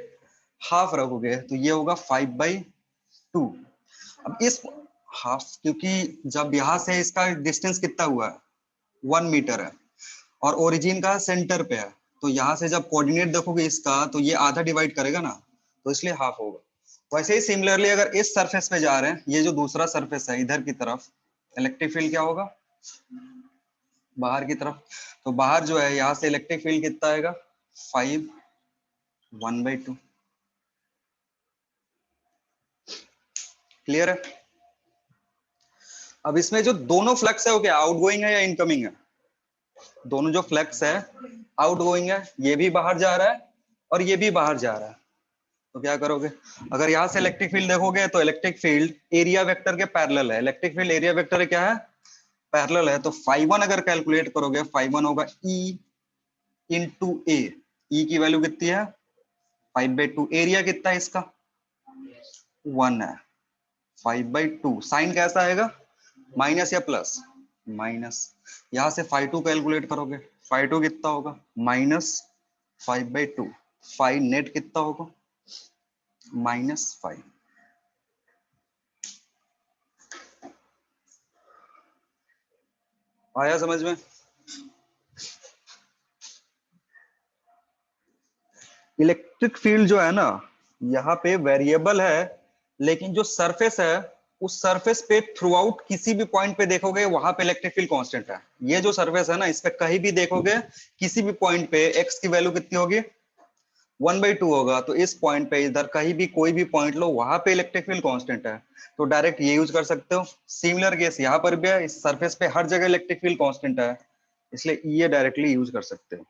हाफ रखोगे, तो ये होगा 5/2। अब इस हाफ, क्योंकि जब यहां से इसका डिस्टेंस कितना हुआ है? 1 मीटर है, और ओरिजिन का सेंटर पे है, तो यहाँ से जब कोऑर्डिनेट देखोगे इसका तो ये आधा डिवाइड करेगा ना, तो इसलिए हाफ होगा। वैसे ही सिमिलरली अगर इस सरफेस पे जा रहे हैं, ये जो दूसरा सरफेस है इधर की तरफ, इलेक्ट्रिक फील्ड क्या होगा? बाहर की तरफ। तो बाहर जो है यहाँ से इलेक्ट्रिक फील्ड कितना आएगा? 5 1/2। क्लियर है? अब इसमें जो दोनों फ्लक्स है वो क्या आउटगोइंग है या इनकमिंग है? दोनों जो फ्लक्स है आउटगोइंग है, ये भी बाहर जा रहा है और ये भी बाहर जा रहा है। तो क्या करोगे? अगर यहां से इलेक्ट्रिक फील्ड देखोगे तो इलेक्ट्रिक फील्ड एरिया वेक्टर के पैरेलल है। इलेक्ट्रिक फील्ड एरिया वेक्टर क्या है? पैरेलल है। तो φ1 अगर कैलकुलेट करोगे, φ1 होगा E इंटू ए। ई की वैल्यू कितनी है? 5/2। एरिया कितना है इसका? 1 है। 5/2। साइन कैसा आएगा? माइनस या प्लस? माइनस। यहां से φ2 कैलकुलेट करोगे, φ2 कितना होगा? -5/2। फाइ नेट कितना होगा? -5। आया समझ में? इलेक्ट्रिक फील्ड जो है ना, यहाँ पे वेरिएबल है, लेकिन जो सरफेस है उस सरफेस पे थ्रू आउट किसी भी पॉइंट पे देखोगे वहां पे इलेक्ट्रिक फील्ड कांस्टेंट है। ये जो सरफेस है ना, इस पे कहीं भी देखोगे किसी भी पॉइंट पे एक्स की वैल्यू कितनी होगी? 1/2 होगा। तो इस पॉइंट पे इधर कहीं भी कोई भी पॉइंट लो, वहां पे इलेक्ट्रिक फील्ड कांस्टेंट है, तो डायरेक्ट ये यूज कर सकते हो। सिमिलर केस यहाँ पर भी है, इस सरफेस पे हर जगह इलेक्ट्रिक फील्ड कांस्टेंट है, इसलिए ये डायरेक्टली यूज कर सकते हो।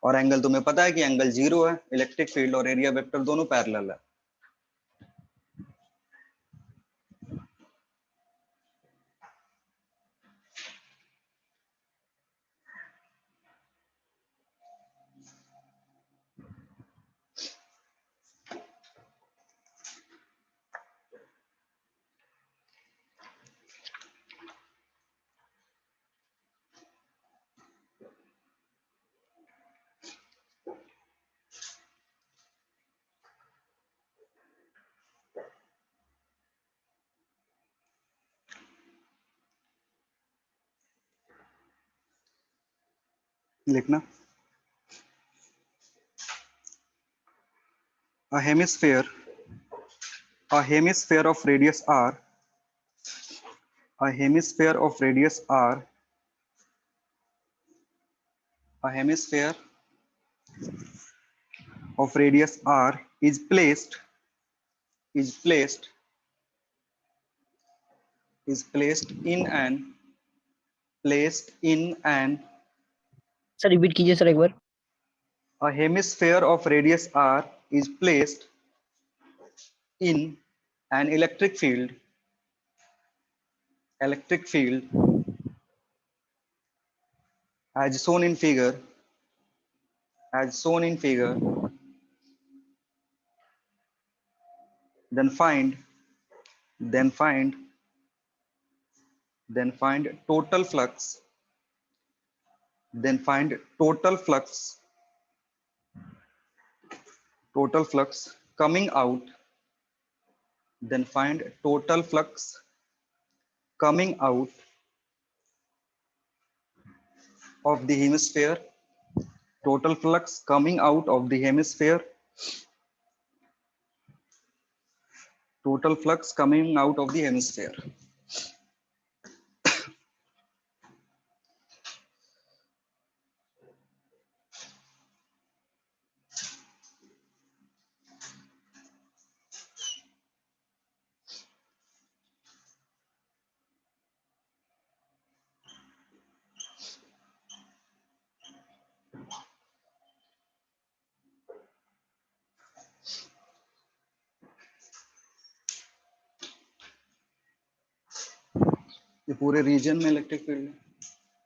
और एंगल तुम्हें पता है कि एंगल 0 है, इलेक्ट्रिक फील्ड और एरिया वेक्टर दोनों पैरेलल है। लिखना a hemisphere of radius r, a hemisphere of radius r, a hemisphere of radius r is placed placed in an sir repeat कीजिए सर एक बार. a hemisphere of radius r is placed in an electric field as shown in figure then find total flux coming out of the hemisphere ये पूरे reason में electric field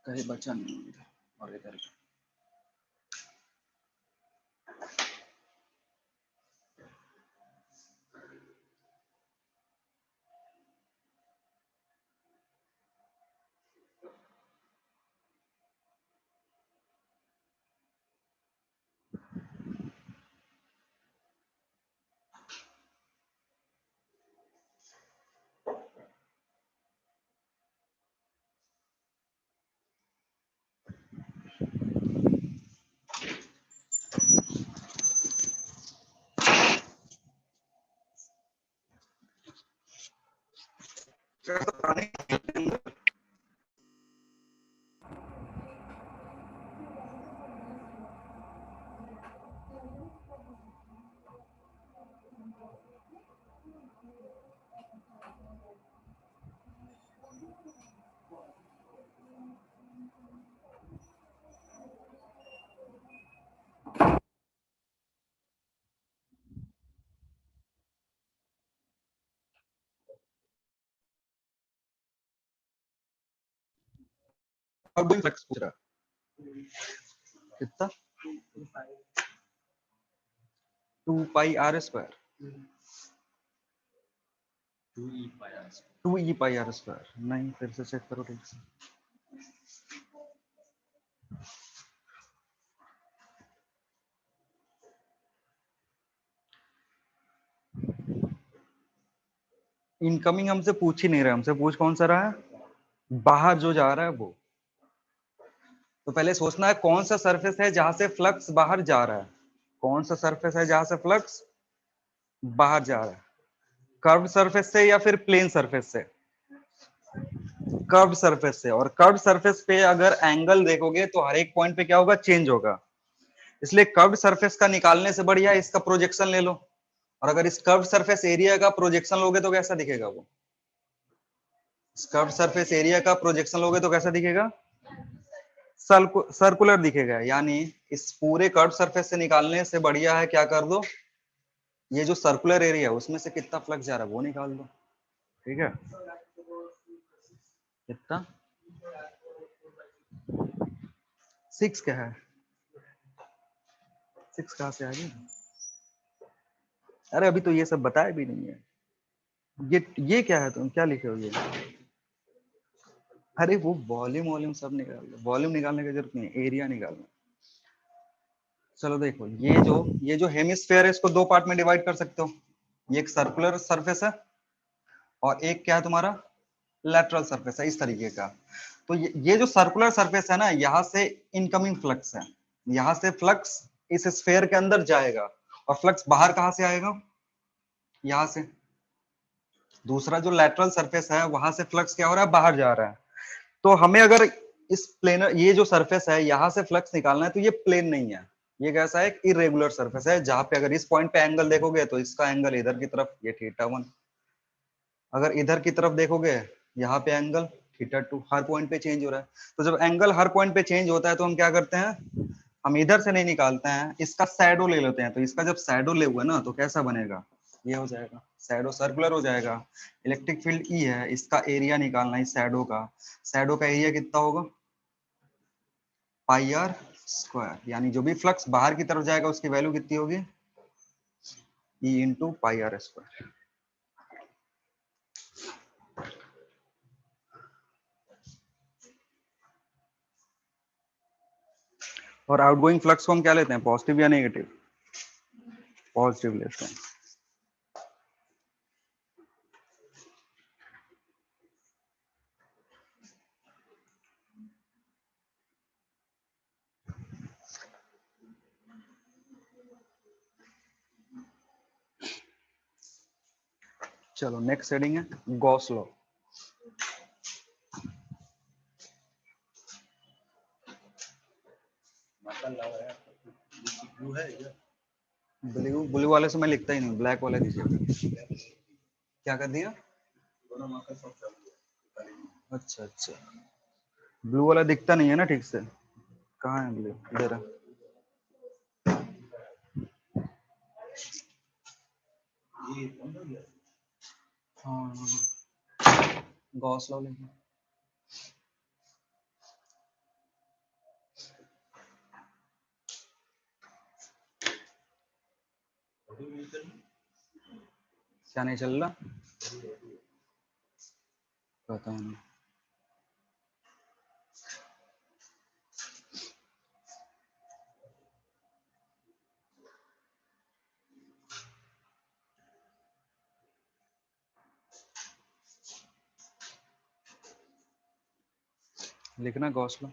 कहीं बचा नहीं इधर और इधर. आउटगोइंग फ्लक्स पूछ रहा कितना 2 पाई r स्क्वायर 2 e पाई r स्क्वायर नहीं फिर से चेक करो ठीक से. इनकमिंग हमसे पूछ ही नहीं रहा, हमसे पूछ कौन सा रहा है, बाहर जो जा रहा है वो. तो पहले सोचना है कौन सा सरफेस है जहां से फ्लक्स बाहर जा रहा है, कौन सा सरफेस है जहां से फ्लक्स बाहर जा रहा है, कर्व्ड सरफेस से या फिर प्लेन सरफेस से, कर्व्ड सरफेस से. और कर्व्ड सरफेस पे अगर एंगल देखोगे तो हर एक पॉइंट पे क्या होगा, चेंज होगा. इसलिए कर्व्ड सरफेस का निकालने से बढ़िया इसका प्रोजेक्शन ले लो. और अगर इस कर्व्ड सरफेस एरिया का प्रोजेक्शन लोगे तो कैसा दिखेगा वो, कर्व्ड सरफेस एरिया का प्रोजेक्शन लोगे तो कैसा दिखेगा, सर्कुलर दिखेगा. यानी इस पूरे कर्व सरफेस से निकालने से बढ़िया है क्या कर दो, ये जो सर्कुलर एरिया है उसमें से कितना फ्लक्स जा रहा है वो निकाल दो. ठीक है, कितना 6 क्या है, 6 कहां से आ गई. अरे अभी तो ये सब बताया भी नहीं है. ये क्या है, तुम क्या लिखे हो ये, अरे वो वॉल्यूम सब निकाल दो, वॉल्यूम निकालने की जरूरत नहीं है, एरिया निकालना. चलो देखो ये जो हेमिस्फेयर है इसको दो पार्ट में डिवाइड कर सकते हो. ये एक सर्कुलर सरफेस है और एक क्या है तुम्हारा, लैटरल सरफेस है, इस तरीके का. तो ये जो सर्कुलर सरफेस है ना, यहाँ से इनकमिंग फ्लक्स है, यहाँ से फ्लक्स इस स्फेयर के अंदर जाएगा, और फ्लक्स बाहर कहाँ से आएगा, यहाँ से। दूसरा जो लेटरल सरफेस है वहां से फ्लक्स क्या हो रहा है, बाहर जा रहा है। तो हमें अगर इस प्लेनर, ये जो सरफेस है यहाँ से फ्लक्स निकालना है, तो ये प्लेन नहीं है, ये कैसा है, इरेगुलर सरफेस है, जहां पे अगर इस पॉइंट पे एंगल देखोगे तो इसका एंगल इधर की तरफ, ये θ1, अगर इधर की तरफ देखोगे यहाँ पे एंगल θ2, हर पॉइंट पे चेंज हो रहा है। तो जब एंगल हर पॉइंट पे चेंज होता है तो हम क्या करते हैं, हम इधर से नहीं निकालते हैं, इसका शैडो ले लेते हैं। तो इसका जब शैडो ले हुआ ना, तो कैसा बनेगा, ये हो जाएगा, शैडो सर्कुलर हो जाएगा। इलेक्ट्रिक फील्ड ई है, इसका एरिया निकालना है शैडो का, शैडो का एरिया कितना होगा, पाई आर स्क्वायर, यानी जो भी फ्लक्स बाहर की तरफ जाएगा उसकी वैल्यू कितनी होगी, E into pi r square. और आउटगोइंग फ्लक्स को हम क्या लेते हैं, पॉजिटिव या नेगेटिव, पॉजिटिव लेते हैं। चलो नेक्स्ट हेडिंग है गॉस लॉ। ब्लू ब्लू वाले से मैं लिखता ही नहीं, ब्लैक वाले दीजिए। क्या कर दिया, अच्छा अच्छा, ब्लू वाला दिखता नहीं है ना ठीक से, कहाँ है ब्लू, इधर है। हाँ, गॉस लॉ लिखना। क्या नहीं चल रहा, पता नहीं। लिखना गॉस लॉ।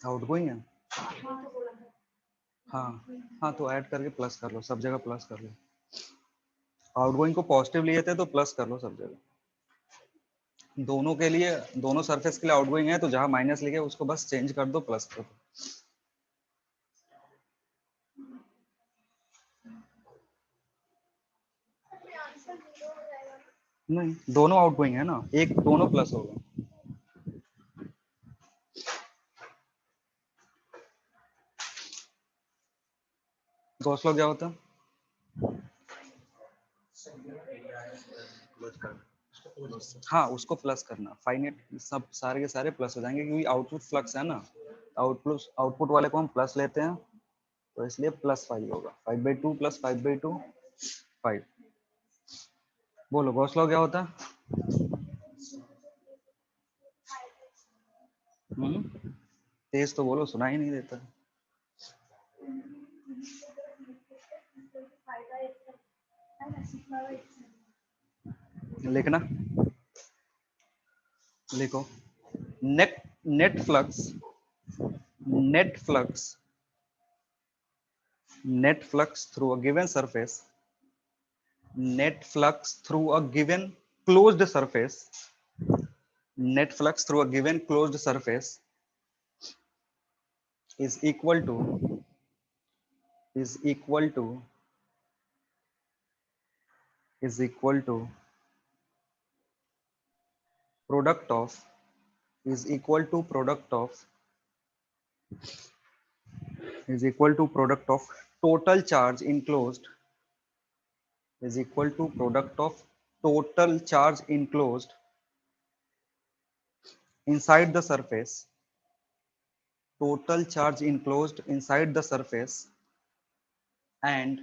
आउटगोइंग है, हाँ हाँ, तो ऐड करके प्लस कर लो, सब जगह प्लस कर लो। आउटगोइंग को पॉजिटिव लिए थे तो प्लस कर लो सब जगह। दोनों के लिए, दोनों सरफेस के लिए आउटगोइंग है, तो जहां माइनस लिखे उसको बस चेंज कर दो, प्लस कर दो। नहीं, दोनों आउटगोइंग है ना, एक दोनों प्लस होगा। गॉस लॉ क्या होता है, हाँ उसको प्लस करना, फाइनेट सब सारे के सारे प्लस हो जाएंगे, क्योंकि आउटपुट फ्लक्स है ना, आउटपुट वाले को हम प्लस लेते हैं, तो इसलिए +5 होगा, 5/2 + 5/2 5। बोलो गॉस लॉ क्या होता है, तेज तो बोलो, सुना ही नहीं देता। लिखना, लिखो, net net flux, net flux, net flux through a given surface, net flux through a given closed surface, net flux through a given closed surface is equal to, is equal to, is equal to product of, is equal to product of, is equal to product of total charge enclosed, is equal to product of total charge enclosed inside the surface, total charge enclosed inside the surface, and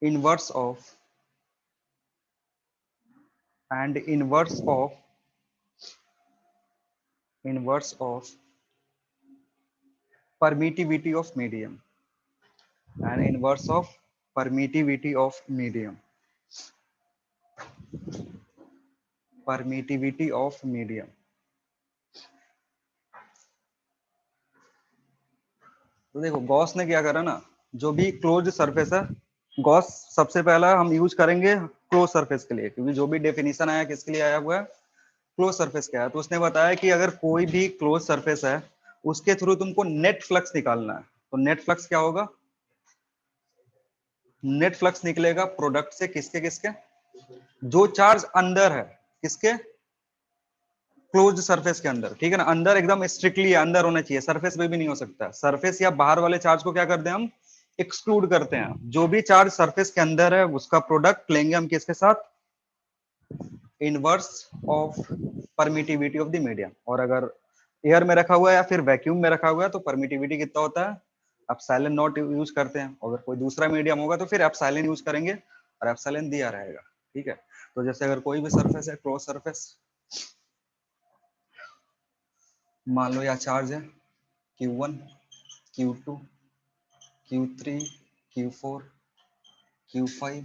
inverse of, and inverse of, inverse of permittivity of medium, and inverse of permittivity of medium. Permittivity of medium. तो देखो Gauss ने क्या करा ना, जो भी close surface है, Gauss सबसे पहला हम यूज करेंगे क्लोज सरफेस के लिए, क्योंकि जो भी डेफिनेशन आया किसके लिए आया हुआ है, क्लोज सरफेस का है। तो उसने बताया कि अगर कोई भी क्लोज सरफेस है उसके थ्रू तुमको नेट फ्लक्स निकालना है, तो नेट फ्लक्स क्या होगा, नेट फ्लक्स निकलेगा प्रोडक्ट से किसके किसके, जो चार्ज अंदर है किसके, क्लोज्ड सरफेस के अंदर, ठीक है ना, अंदर एकदम स्ट्रिक्टली अंदर होना चाहिए, सरफेस पे भी नहीं हो सकता। सरफेस या बाहर वाले चार्ज को क्या करते हैं हम, एक्सक्लूड करते हैं। जो भी चार्ज सरफेस के अंदर है उसका प्रोडक्ट लेंगे हम किसके साथ, inverse of permittivity of the medium. और अगर एयर में रखा हुआ है या फिर वैक्यूम में रखा हुआ है तो परमिटिविटी कितना होता है, एप्सिलॉन नॉट यूज करते हैं। अगर कोई दूसरा मीडियम होगा तो फिर एप्सिलॉन यूज करेंगे, और एप्सिलॉन दिया रहेगा, ठीक है। तो जैसे अगर कोई भी सरफेस है क्लोज सरफेस, मान लो यहाँ चार्ज है Q1, Q2, Q3, Q4, Q5,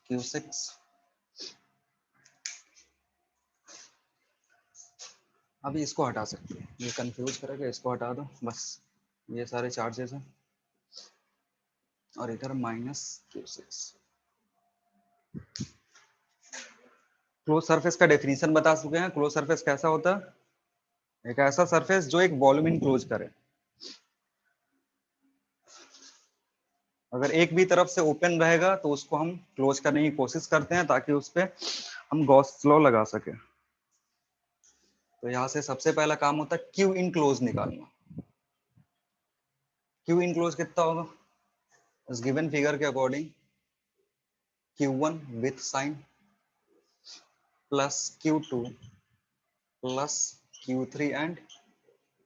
Q6। अभी इसको हटा सकते हैं, ये कंफ्यूज करेगा, इसको हटा दो बस, ये सारे चार्जेस हैं, और इधर -Q6। क्लोज सरफेस का डेफिनेशन बता चुके हैं। क्लोज सरफेस कैसा होता है, एक ऐसा सरफेस जो एक वॉल्यूम इनक्लोज करे। अगर एक भी तरफ से ओपन रहेगा तो उसको हम क्लोज करने की कोशिश करते हैं ताकि उस पर हम गॉस लॉ लगा सके। तो यहाँ से सबसे पहला काम होता है क्यू इन क्लोज निकालना। क्यू इन क्लोज कितना होगा, इस गिवन फिगर के according Q1 with sign plus Q2 plus Q3 and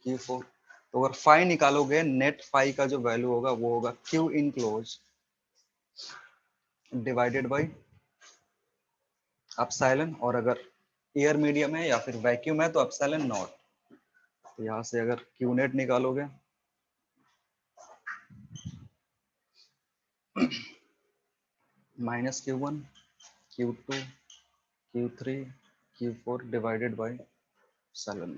Q4। तो अगर फाई निकालोगे, नेट फाई का जो वैल्यू होगा वो होगा Q in close divided by epsilon, और अगर एयर मीडियम है या फिर वैक्यूम है तो एप्सिलॉन नॉट। तो यहाँ से अगर क्यू नेट निकालोगे -Q1 Q2 Q3 Q4 divided by epsilon.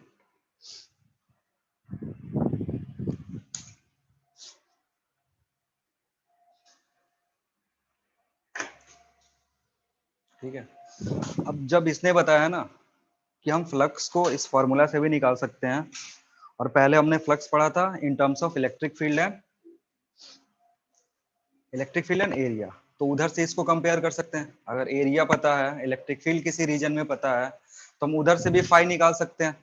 ठीक है। अब जब इसने बताया ना कि हम फ्लक्स को इस फॉर्मूला से भी निकाल सकते हैं, और पहले हमने फ्लक्स पढ़ा था in terms of electric field and area, तो उधर से इसको कंपेयर कर सकते हैं। अगर एरिया पता है, इलेक्ट्रिक फील्ड किसी रीजन में पता है, तो हम उधर से भी फाई निकाल सकते हैं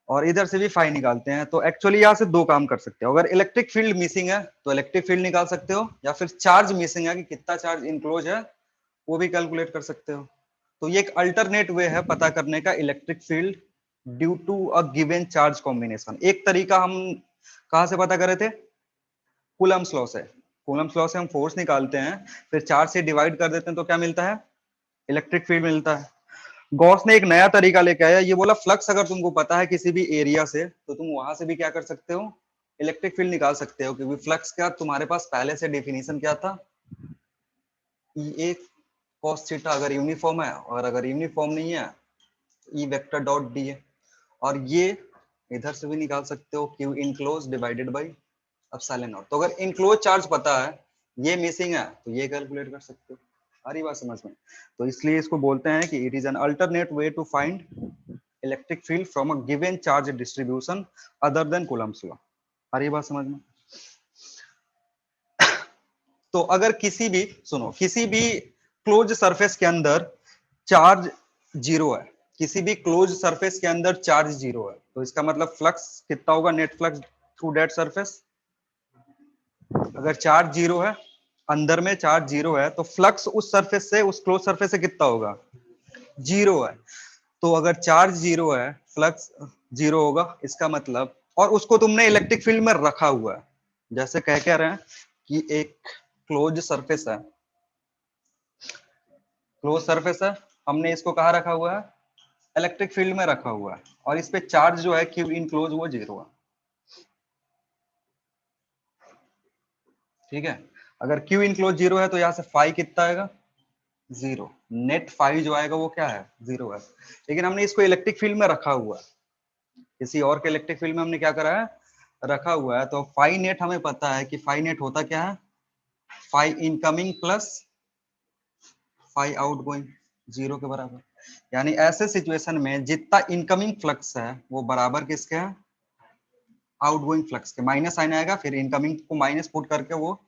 और इधर से भी फाई निकालते हैं। तो एक्चुअली यहाँ से दो काम कर सकते हो, अगर इलेक्ट्रिक फील्ड मिसिंग है तो इलेक्ट्रिक फील्ड निकाल सकते हो, या फिर चार्ज मिसिंग है कि कितना चार्ज इनक्लोज है वो भी कैलकुलेट कर सकते हो। तो ये एक अल्टरनेट वे है पता करने का electric field due to a given charge combination. एक तरीका हम कहां से पता करे थे, कूलम्स लॉ से। कूलम्स लॉ से हम फोर्स निकालते हैं, फिर चार्ज से डिवाइड कर देते हैं तो क्या मिलता है, इलेक्ट्रिक फील्ड मिलता है। गॉस ने एक नया तरीका लेके आया, ये बोला फ्लक्स अगर तुमको पता है किसी भी एरिया से तो तुम वहां से भी क्या कर सकते हो, इलेक्ट्रिक फील्ड निकाल सकते हो, क्योंकि फ्लक्स का तुम्हारे पास पहले से डेफिनेशन क्या था, E cos थीटा अगर यूनिफॉर्म है, और अगर यूनिफॉर्म नहीं है E वेक्टर डॉट डी है। और ये इधर से भी निकाल सकते हो, Q enclose divided by epsilon not. तो अगर इनक्लोज चार्ज पता है, ये मिसिंग है, तो ये कैलकुलेट कर सकते हो। सारी बात समझ में। तो इसलिए इसको बोलते हैं कि it is an alternate way to find electric field from a given charge distribution other than Coulomb's law. सारी बात समझ में। तो अगर किसी भी, सुनो, किसी भी क्लोज सरफेस के अंदर चार्ज जीरो है, किसी भी क्लोज सरफेस के अंदर चार्ज जीरो है, तो इसका मतलब फ्लक्स कितना होगा, net flux through that surface. अगर चार्ज जीरो है, अंदर में चार्ज जीरो है, तो फ्लक्स उस सरफेस से, उस क्लोज सरफेस से कितना होगा, जीरो है। तो अगर चार्ज जीरो है, फ्लक्स जीरो होगा, इसका मतलब, और उसको तुमने इलेक्ट्रिक फील्ड में रखा हुआ है, जैसे कह रहे हैं कि एक क्लोज सरफेस है, क्लोज सरफेस है, हमने इसको कहाँ रखा हुआ है, इलेक्ट्रिक फील्ड में रखा हुआ है, और इस पे चार्ज जो है क्यू इन क्लोज वो जीरो है। ठीक है। अगर Q इनक्लोज 0 है तो यहाँ से फाई कितना आएगा, 0। नेट फाई जो आएगा वो क्या है, 0 है। लेकिन हमने इसको इलेक्ट्रिक फील्ड में रखा हुआ है, किसी और के इलेक्ट्रिक फील्ड में हमने क्या करा है, रखा हुआ है। तो फाई नेट हमें पता है कि फाई नेट होता क्या है, phi incoming plus phi outgoing, 0 के बराबर। यानी ऐसे सिचुएशन में जितना इनकमिंग फ्लक्स है वो बराबर किसके है, आउटगोइंग फ्लक्स के। माइनस साइन आएगा, फिर इनकमिंग को माइनस पुट करके वो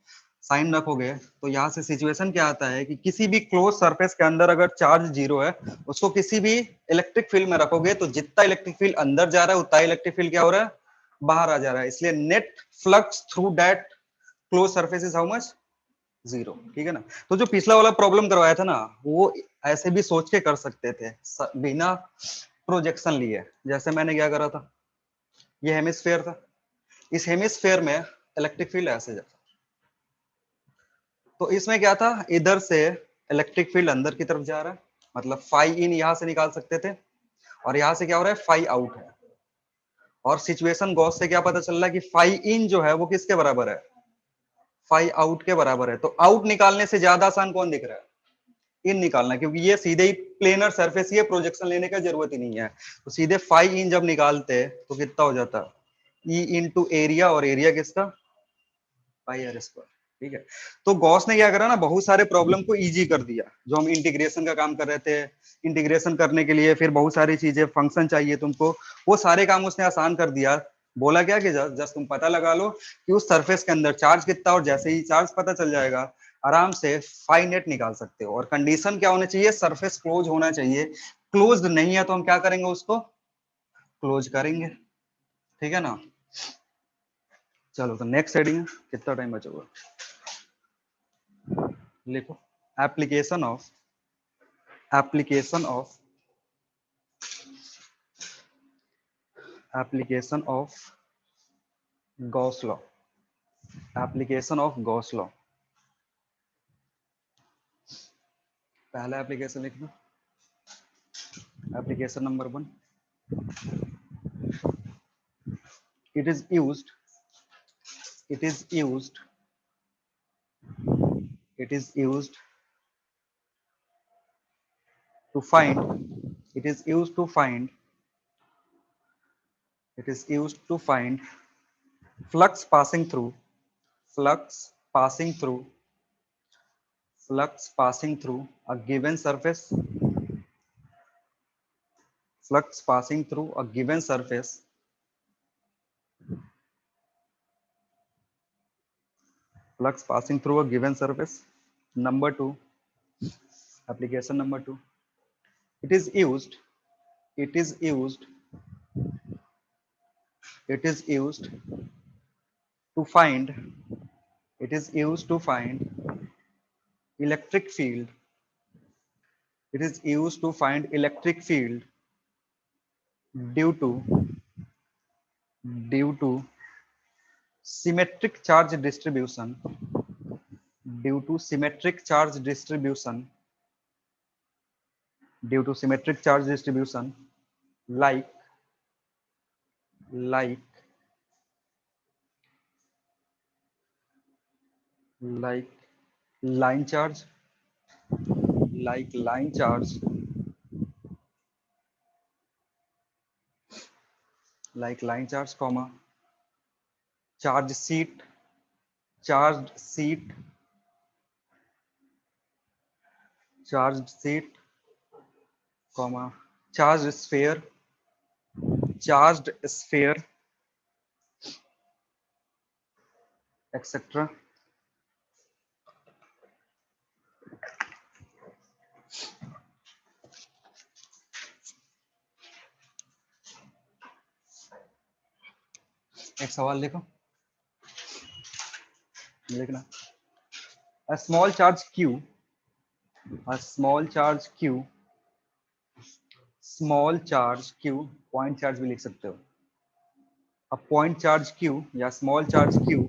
साइन रखोगे, तो यहाँ से सिचुएशन क्या आता है कि किसी भी क्लोज सरफेस के अंदर अगर चार्ज 0 है, उसको किसी भी इलेक्ट्रिक फील्ड में रखोगे तो जितना इलेक्ट्रिक फील्ड अंदर जा रहा है उतना इलेक्ट्रिक फील्ड क्या हो रहा है, बाहर आ जा रहा है। इसलिए net flux through that close surface is how much, 0। ठीक है ना। तो जो पिछला वाला प्रॉब्लम करवाया था ना, वो ऐसे भी सोच के कर सकते थे बिना प्रोजेक्शन लिए। जैसे मैंने क्या करा था, ये हेमिस्फेयर था, इस हेमिस्फेयर में इलेक्ट्रिक फील्ड ऐसे जाता, तो इसमें क्या था, इधर से इलेक्ट्रिक फील्ड अंदर की तरफ जा रहा है, मतलब फाई इन यहां से निकाल सकते थे, और यहां से क्या हो रहा है, फाई आउट है। और सिचुएशन गॉस से क्या पता चल रहा है कि फाई इन जो है वो किसके बराबर है, फाई आउट के बराबर है। तो आउट निकालने से ज्यादा आसान कौन दिख रहा है, इन निकालना, क्योंकि ये सीधे ही प्लेनर सरफेस, ये प्रोजेक्शन लेने का जरूरत ही नहीं है। तो सीधे फाई इन जब निकालते तो कितना हो जाता, ई इंटू एरिया, और एरिया किसका, पाई आर स्क्वायर। ठीक है। तो गॉस ने क्या करा ना, बहुत सारे प्रॉब्लम को इजी कर दिया। जो हम इंटीग्रेशन का काम कर रहे थे, इंटीग्रेशन करने के लिए फिर बहुत सारी चीजें, फंक्शन चाहिए तुमको, वो सारे काम उसने आसान कर दिया। बोला क्या कि जस्ट तुम पता लगा लो कि उस सरफेस के अंदर चार्ज कितना, और जैसे ही चार्ज पता चल जाएगा आराम से फाई नेट निकाल सकते हो। और कंडीशन क्या होना चाहिए, सरफेस क्लोज होना चाहिए। क्लोज नहीं है तो हम क्या करेंगे, उसको क्लोज करेंगे। ठीक है ना। चलो तो नेक्स्ट हेडिंग, कितना टाइम बचा हुआ, लिखो। Application of application of application of Gauss law. Application of Gauss law, पहला एप्लीकेशन लिख दो। Application number 1, it is used it is used it is used to find it is used to find it is used to find flux passing through flux passing through flux passing through a given surface flux passing through a given surface flux passing through a given surface. Number 2, application number 2, it is used it is used it is used to find it is used to find electric field it is used to find electric field due to due to symmetric charge distribution due to symmetric charge distribution due to symmetric charge distribution like like like line charge line charge line charge comma charge sheet charged sheet charged sheet comma charged sphere etc. एक सवाल लिखो, लिखना। a small charge q a small charge q small charge q point charge भी लिख सकते हो। a point charge q या small charge q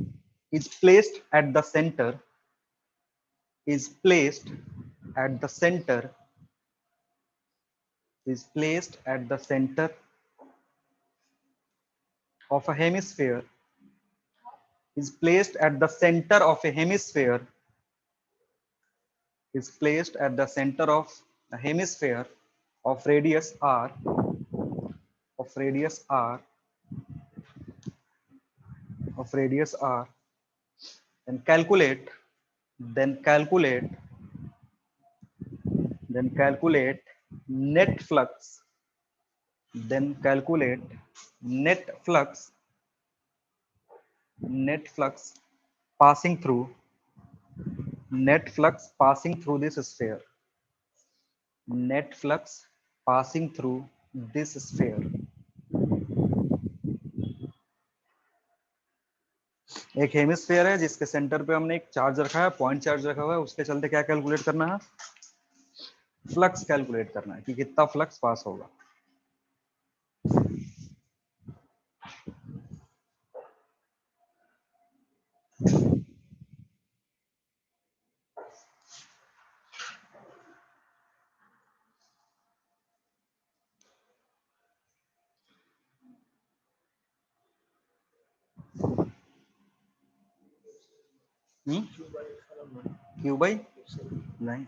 is placed at the center is placed at the center is placed at the center of a hemisphere is placed at the center of a hemisphere, is placed at the center of a hemisphere of radius r, of radius r, of radius r, then calculate, then calculate, then calculate net flux, then calculate net flux, net flux passing through, net flux passing through this sphere, net flux passing through this sphere. एक hemisphere है जिसके centre पे हमने एक charge रखा है, point charge रखा हुआ है, उसके चलते क्या कैलकुलेट करना है, फ्लक्स कैलकुलेट करना है कि कितना फ्लक्स पास होगा। क्यों भाई? नहीं,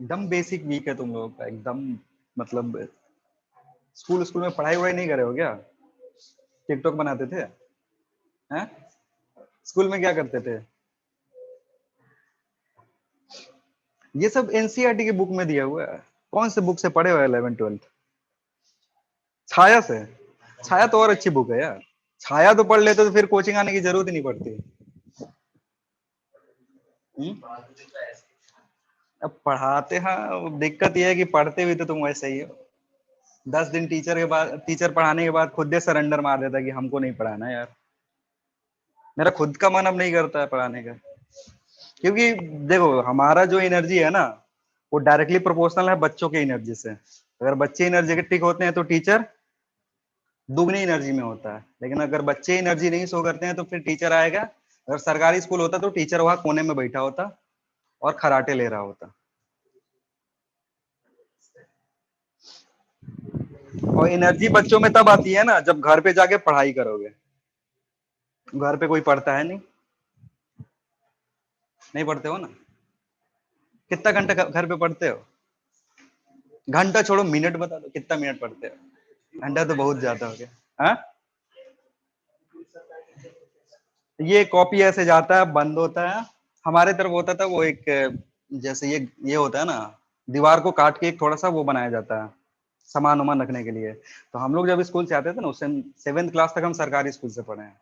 एकदम बेसिक वीक है तुम लोगों का, एकदम मतलब स्कूल में पढ़ाई वढ़ाई नहीं करे हो क्या? टिकटॉक बनाते थे हैं? स्कूल में क्या करते थे? ये सब एनसीईआरटी की बुक में दिया हुआ है। कौन से बुक से पढ़े हो 11 12? छाया से? छाया तो और अच्छी बुक है यार। छाया तो पढ़ लेते तो फिर कोचिंग आने की जरूरत ही नहीं पड़ती। अब पढ़ाते हैं, दिक्कत यह है कि पढ़ते भी तो तुम वैसे ही हो। 10 दिन टीचर पढ़ाने के बाद खुद ही सरेंडर मार देता है कि हमको नहीं पढ़ाना यार। मेरा खुद का मन अब नहीं करता है पढ़ाने का, क्योंकि देखो हमारा जो एनर्जी है ना वो डायरेक्टली प्रोपोर्शनल है बच्चों के एनर्जी से। अगर बच्चे एनर्जेटिक होते हैं तो टीचर दुगनी एनर्जी में होता है, लेकिन अगर बच्चे एनर्जी नहीं शो करते हैं तो फिर टीचर आएगा। अगर सरकारी स्कूल होता तो टीचर वहां कोने में बैठा होता और खराटे ले रहा होता। और एनर्जी बच्चों में तब आती है ना जब घर पे जाके पढ़ाई करोगे। घर पे कोई पढ़ता है नहीं, नहीं पढ़ते हो ना? कितना घंटा घर पे पढ़ते हो? घंटा छोड़ो, मिनट बता दो, कितना मिनट पढ़ते हो? घंटा तो बहुत ज्यादा हो गया। हाँ, ये कॉपी ऐसे जाता है, बंद होता है। हमारे तरफ होता था वो एक, जैसे ये होता है ना, दीवार को काट के एक थोड़ा सा वो बनाया जाता है सामान वामान रखने के लिए। तो हम लोग जब स्कूल से आते थे ना, उस टाइम 7th क्लास तक हम सरकारी स्कूल से पढ़े हैं।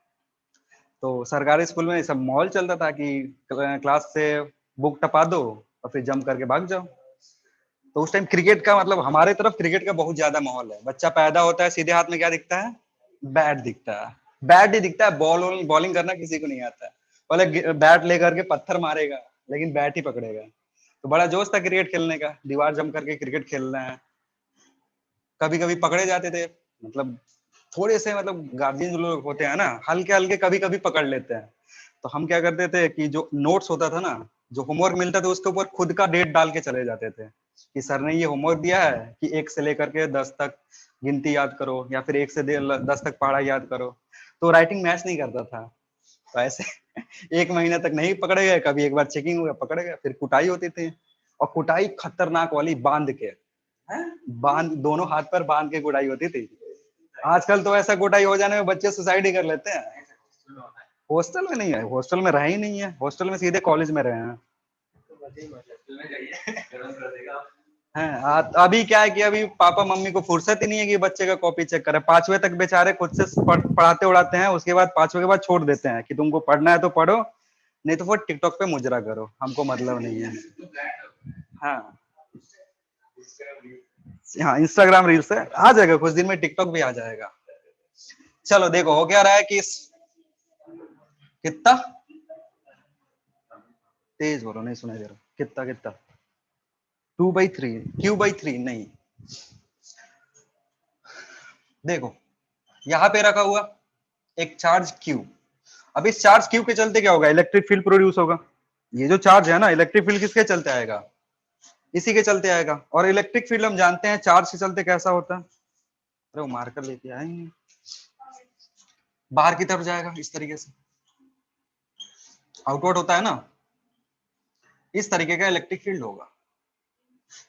तो सरकारी स्कूल में सब माहौल चलता था कि क्लास से बुक टपा दो और फिर जंप करके भाग जाओ। तो उस टाइम क्रिकेट का मतलब हमारे तरफ क्रिकेट का बहुत ज्यादा माहौल है। बच्चा पैदा होता है, सीधे हाथ में क्या दिखता है? बैट दिखता है। बैट ही दिखता है, बॉलिंग करना किसी को नहीं आता है। पहले बैट लेकर के पत्थर मारेगा, लेकिन बैट ही पकड़ेगा। तो बड़ा जोश था क्रिकेट खेलने का, दीवार जम करके क्रिकेट खेलना है। कभी कभी पकड़े जाते थे, मतलब थोड़े से, मतलब गार्जियन जो लोग होते हैं ना, हल्के हल्के कभी कभी पकड़ लेते हैं। तो हम क्या करते थे कि जो नोट्स होता था ना, जो होमवर्क मिलता था उसके ऊपर खुद का डेट डाल के चले जाते थे कि सर ने ये होमवर्क दिया है कि 1 से लेकर के 10 तक गिनती याद करो, या फिर 1 से 10 तक पढ़ा याद करो। तो राइटिंग मैच नहीं करता था। तो ऐसे 1 महीने तक नहीं पकड़े गए, कभी एक बार चेकिंग हुआ पकड़े गए, फिर कुटाई होती थी। और कुटाई खतरनाक वाली, बांध के, बांध दोनों हाथ पर बांध के कुटाई होती थी। आजकल तो ऐसा कुटाई हो जाने में बच्चे सुसाइड ही कर लेते हैं। हॉस्टल में नहीं है, हॉस्टल में रहे ही नहीं है, हॉस्टल में सीधे कॉलेज में रहे हैं। अभी क्या है कि अभी पापा मम्मी को फुर्सत ही नहीं है कि बच्चे का कॉपी चेक करे। 5वीं तक बेचारे खुद से पढ़ाते उड़ाते हैं, उसके बाद 5वीं के बाद छोड़ देते हैं कि तुमको पढ़ना है तो पढ़ो, नहीं तो फिर टिकटॉक पे मुजरा करो, हमको मतलब नहीं है। हाँ हाँ, इंस्टाग्राम रील्स है, आ जाएगा कुछ दिन में, टिकटॉक भी आ जाएगा। चलो देखो हो क्या रहा है कि कितना तेज बोलो, नहीं सुनाई दे रहा। कितना कितना? 2/3, Q/3 नहीं। देखो यहाँ पे रखा हुआ एक चार्ज Q। अब इस चार्ज Q के चलते क्या होगा? इलेक्ट्रिक फील्ड प्रोड्यूस होगा। ये जो चार्ज है ना, इलेक्ट्रिक फील्ड किसके चलते आएगा? इसी के चलते आएगा। और इलेक्ट्रिक फील्ड हम जानते हैं चार्ज के चलते कैसा होता है। अरे वो मार्कर लेके आएंगे, बाहर की तरफ जाएगा इस तरीके से, आउटवर्ड होता है ना, इस तरीके का इलेक्ट्रिक फील्ड होगा।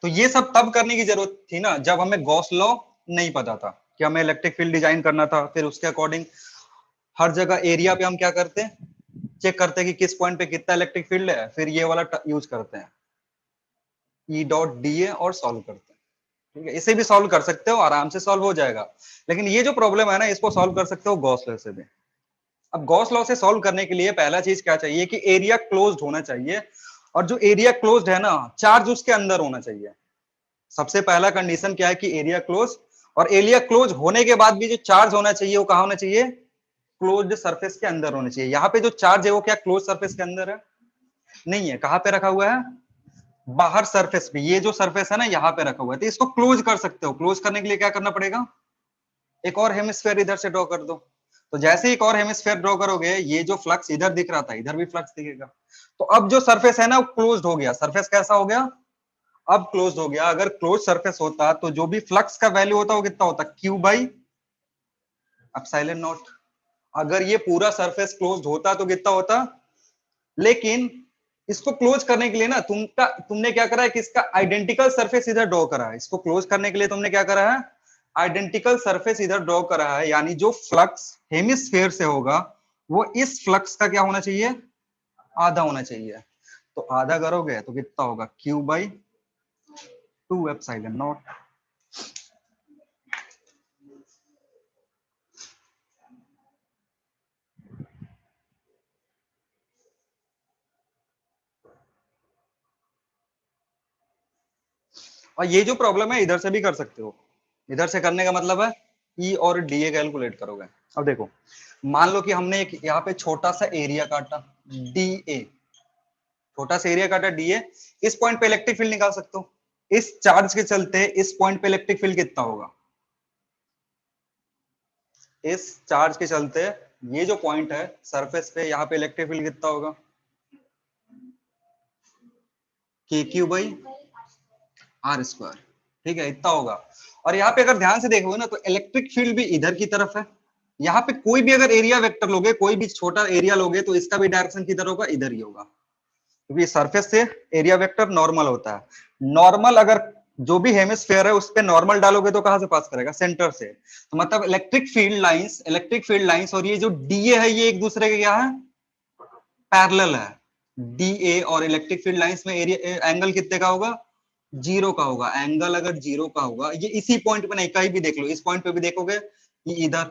तो ये सब तब करने की जरूरत थी ना जब हमें गॉस लॉ नहीं पता था कि हमें इलेक्ट्रिक फील्ड डिजाइन करना था। फिर उसके अकॉर्डिंग हर जगह एरिया पे हम क्या करते हैं, चेक करते हैं कि किस पॉइंट पे कितना इलेक्ट्रिक फील्ड है, फिर ये वाला यूज करते हैं E.dA और सॉल्व करते हैं। ठीक है, इसे भी सॉल्व कर सकते हो, आराम से सॉल्व हो जाएगा। लेकिन ये जो प्रॉब्लम है ना, इसको सॉल्व कर सकते हो गॉस लॉ से भी। अब गॉस लॉ से सॉल्व करने के लिए पहला चीज क्या चाहिए कि एरिया क्लोज्ड होना चाहिए। और जो एरिया क्लोज्ड है ना, चार्ज उसके अंदर होना चाहिए। सबसे पहला कंडीशन क्या है कि एरिया क्लोज। और एरिया क्लोज होने के बाद भी जो चार्ज होना चाहिए वो कहां होना चाहिए? क्लोज्ड सरफेस के अंदर होना चाहिए। यहाँ पे जो चार्ज है वो क्या क्लोज सरफेस के अंदर है? नहीं है। कहां पे रखा हुआ है? बाहर सरफेस पे। ये जो सरफेस है ना, यहाँ पे रखा हुआ है। तो इसको क्लोज कर सकते हो। क्लोज करने के लिए क्या करना पड़ेगा? एक और हेमिस्फेयर इधर से ड्रॉ कर दो। तो जैसे ही एक और हेमिस्फेयर ड्रॉ करोगे, ये जो फ्लक्स इधर दिख रहा था इधर भी फ्लक्स दिखेगा। तो अब जो सरफेस है ना वो क्लोज्ड हो गया। सरफेस कैसा हो गया? अब क्लोज्ड हो गया। अगर क्लोज सरफेस होता तो जो भी फ्लक्स का वैल्यू होता वो कितना होता? Q/ε0। अगर ये पूरा सरफेस क्लोज्ड होता तो कितना होता? लेकिन इसको क्लोज करने के लिए ना तुमने क्या करा है कि इसका आइडेंटिकल सरफेस इधर ड्रॉ करा है। इसको क्लोज करने के लिए तुमने क्या करा है? आइडेंटिकल सरफेस इधर ड्रॉ करा है। यानी जो फ्लक्स हेमिस्फेयर से होगा वो इस फ्लक्स का क्या होना चाहिए? आधा होना चाहिए। तो आधा करोगे तो कितना होगा? Q/2ε0। और ये जो प्रॉब्लम है इधर से भी कर सकते हो। इधर से करने का मतलब है E और DA कैलकुलेट करोगे। अब देखो, मान लो कि हमने एक यहाँ पे छोटा सा एरिया काटा DA, छोटा सा एरिया काटा DA। इस पॉइंट पे इलेक्ट्रिक फील्ड निकाल सकते हो। इस चार्ज के चलते इस पॉइंट पे इलेक्ट्रिक फील्ड कितना होगा? इस चार्ज के चलते ये जो पॉइंट है सरफेस पे, यहाँ पे इलेक्ट्रिक फील्ड कितना होगा? KQ/R²। ठीक है, इतना होगा। और यहाँ पे अगर ध्यान से देखोगे ना तो इलेक्ट्रिक फील्ड भी इधर की तरफ है। यहाँ पे कोई भी अगर एरिया वेक्टर लोगे, कोई भी छोटा एरिया लोगे, तो इसका भी डायरेक्शन किधर होगा? इधर ही होगा। क्योंकि सरफेस से एरिया वेक्टर नॉर्मल होता है। नॉर्मल अगर जो भी हेमिस्फेयर है उस पे नॉर्मल डालोगे तो कहां से पास करेगा? सेंटर से। तो मतलब इलेक्ट्रिक फील्ड लाइंस और ये जो डीए है ये एक दूसरे के क्या है? पैरेलल है। डीए और इलेक्ट्रिक फील्ड लाइंस में एरिया एंगल कितने का होगा? 0 का होगा। एंगल अगर 0 का होगा, ये इसी पॉइंट पे नहीं, कहीं भी देख लो, इस पॉइंट पे भी देखोगे ये इधर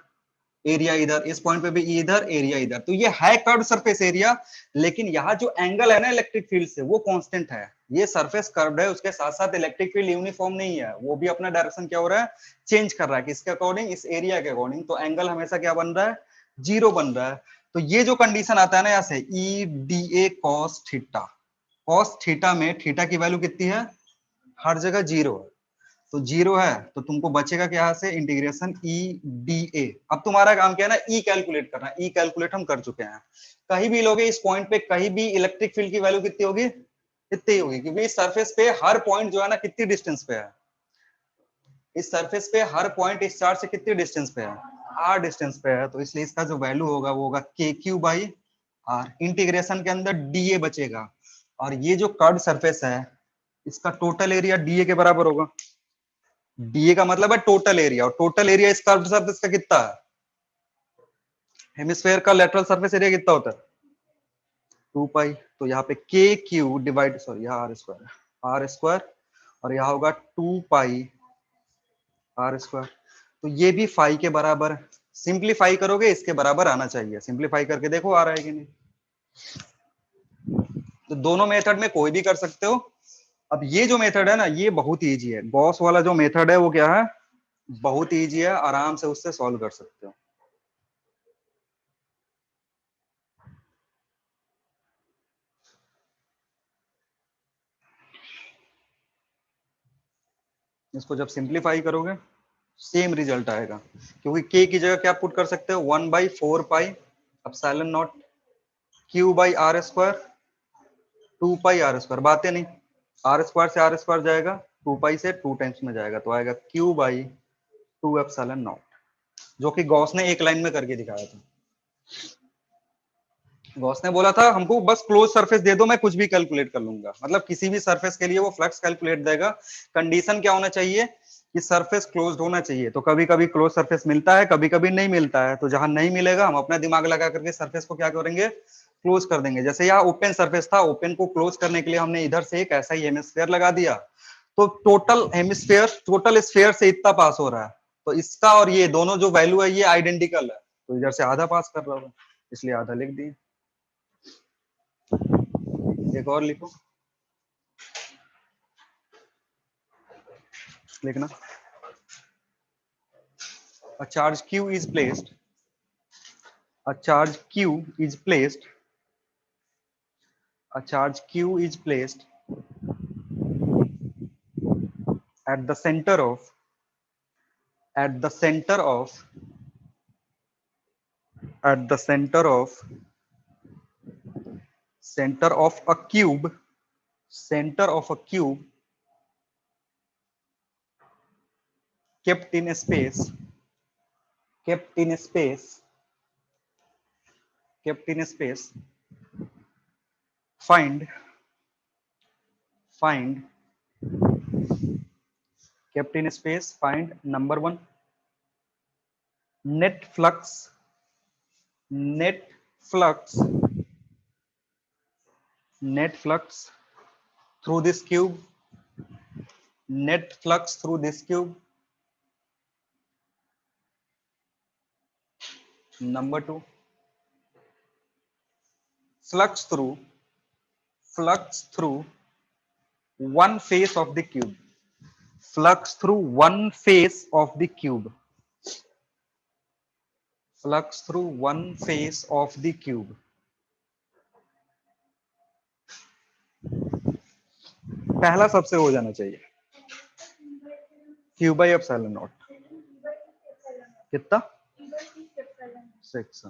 एरिया, इधर इस पॉइंट पे भी इधर एरिया, इधर। तो ये है कर्व्ड सरफेस एरिया। लेकिन यहाँ जो एंगल है ना इलेक्ट्रिक फील्ड से वो कांस्टेंट है। ये सरफेस कर्व्ड है, उसके साथ साथ इलेक्ट्रिक फील्ड यूनिफॉर्म नहीं है, वो भी अपना डायरेक्शन क्या हो रहा है? चेंज कर रहा है। किसके अकॉर्डिंग? इस एरिया के अकॉर्डिंग। तो एंगल हमेशा क्या बन रहा है? 0 बन रहा है। तो ये जो कंडीशन आता है ना यहाँ से EDA cos theta, cos theta में थीटा की वैल्यू कितनी है? हर जगह 0 है। तो 0 है तो तुमको बचेगा क्या? यहाँ से इंटीग्रेशन EDA। अब तुम्हारा काम क्या है ना? E कैलकुलेट करना। E कैलकुलेट हम कर चुके हैं। कहीं भी लोगे इस पॉइंट पे, कहीं भी इलेक्ट्रिक फील्ड की वैल्यू कितनी होगी? इतनी होगी, क्योंकि इस सरफेस पे हर पॉइंट जो है ना कितनी डिस्टेंस पे है? इस सरफेस पे हर पॉइंट इस चार्ज से कितनी डिस्टेंस पे है? R डिस्टेंस पे है। तो इसलिए इसका जो वैल्यू होगा वो होगा KQ/R। इंटीग्रेशन के अंदर DA बचेगा। और ये जो कर्व्ड सरफेस है इसका टोटल एरिया DA के बराबर होगा। डीए का मतलब है टोटल एरिया, और टोटल एरिया इस कर्व्ड सरफेस का कितना है? हेमिस्फेयर का लेटरल सरफेस एरिया कितना होता है? 2 पाई। तो यहाँ पे के क्यू डिवाइड, सॉरी यहाँ R², और यहाँ होगा 2 पाई R²। तो ये भी फाई के बराबर। सिंप्लीफाई करोगे इसके बराबर आना चाहिए। सिंप्लीफाई करके देखो आ रहा है कि नहीं। तो दोनों मेथड में कोई भी कर सकते हो। अब ये जो मेथड है ना ये बहुत इजी है। गॉस वाला जो मेथड है वो क्या है? बहुत इजी है, आराम से उससे सॉल्व कर सकते हो। इसको जब सिंप्लीफाई करोगे सेम रिजल्ट आएगा, क्योंकि k की जगह क्या पुट कर सकते हो, 1/4 pi epsilon naught q by r square, 2 pi r square, बातें नहीं, आर स्क्वायर से आर स्क्वायर जाएगा, 2 पाई से 2 टाइम्स में जाएगा, तो आएगा q बाई 2 एप्सिलॉन नॉट, जो कि गॉस ने एक लाइन में करके दिखाया था। गॉस ने बोला था हमको बस क्लोज सरफेस दे दो, मैं कुछ भी कैलकुलेट कर लूंगा, मतलब किसी भी सरफेस के लिए वो फ्लक्स कैलकुलेट देगा। कंडीशन क्या होना चाहिए कि सरफेस क्लोज्ड होना चाहिए। तो कभी कभी क्लोज सरफेस मिलता है, कभी कभी नहीं मिलता है, तो जहां नहीं मिलेगा हम अपना दिमाग लगा करके सरफेस को क्या करेंगे, क्लोज कर देंगे। जैसे यहाँ ओपन सरफेस था, ओपन को क्लोज करने के लिए हमने इधर से एक ऐसा ही हेमिस्फेयर लगा दिया, तो टोटल हेमिस्फेयर टोटल स्फेयर से इतना पास हो रहा है, तो इसका और ये दोनों जो वैल्यू है ये आइडेंटिकल है, तो इधर से आधा पास कर रहा हूँ, इसलिए आधा लिख दिए। एक और लिखो, लिखना, a charge q is placed, a charge q is placed, a charge q is placed at the center of, at the center of, at the center of a cube, center of a cube kept in space, kept in space, kept in space, find, find, kept in space, find number one, net flux, net flux, net flux through this cube, net flux through this cube. Number two, flux through one face of the cube, flux through one face of the cube, flux through one face of the cube. पहला सबसे हो जाना चाहिए, q by epsilon naught कितना 6,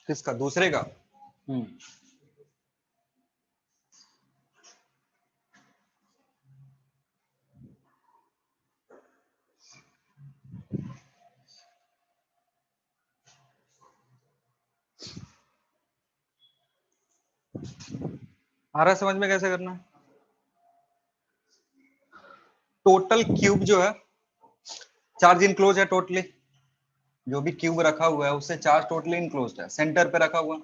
किसका, दूसरे का। आ रहा है समझ में कैसे करना है। टोटल क्यूब जो है चार्ज इनक्लोज है, टोटली जो भी क्यूब रखा हुआ है उससे चार्ज टोटली इनक्लोज्ड है, सेंटर पे रखा हुआ।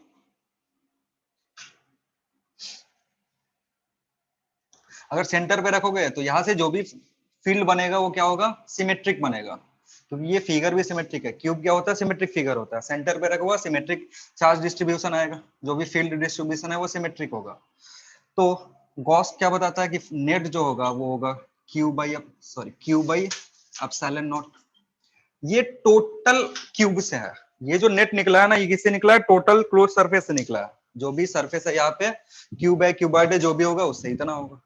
अगर सेंटर पे रखोगे तो यहाँ से जो भी फील्ड बनेगा वो क्या होगा, सिमेट्रिक बनेगा, क्योंकि ये फिगर भी सिमेट्रिक है। क्यूब क्या होता है, सिमेट्रिक फिगर होता है, सेंटर पे रखा हुआ सिमेट्रिक चार्ज डिस्ट्रीब्यूशन आएगा, जो भी फील्ड डिस्ट्रीब्यूशन है वो सिमेट्रिक होगा। तो गॉस क्या बताता है कि नेट जो होगा वो होगा क्यू बाई एप्सिलॉन नॉट। ये टोटल क्यूब से है, ये जो नेट निकला है ना, ये किससे निकला है, टोटल क्लोज सरफेस से निकला है। जो भी सरफेस है यहाँ पे क्यूब है, क्यूबॉइड है, जो भी होगा उससे इतना होगा।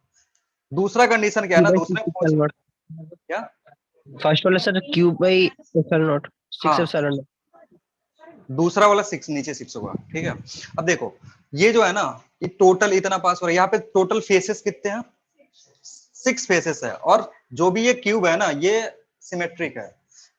दूसरा कंडीशन क्या है ना, दूसरे में पूछ क्या, फर्स्ट वाला sir cube by epsilon not 6 हाँ एप्सिलॉन नॉट, दूसरा वाला 6 नीचे 6 होगा, ठीक है। अब देखो ये जो है ना, ये टोटल इतना पास हो रहा है, यहाँ पे टोटल फेसेस कितने हैं, 6 फेसेस है, और जो भी ये क्यूब है ना ये सिमेट्रिक है।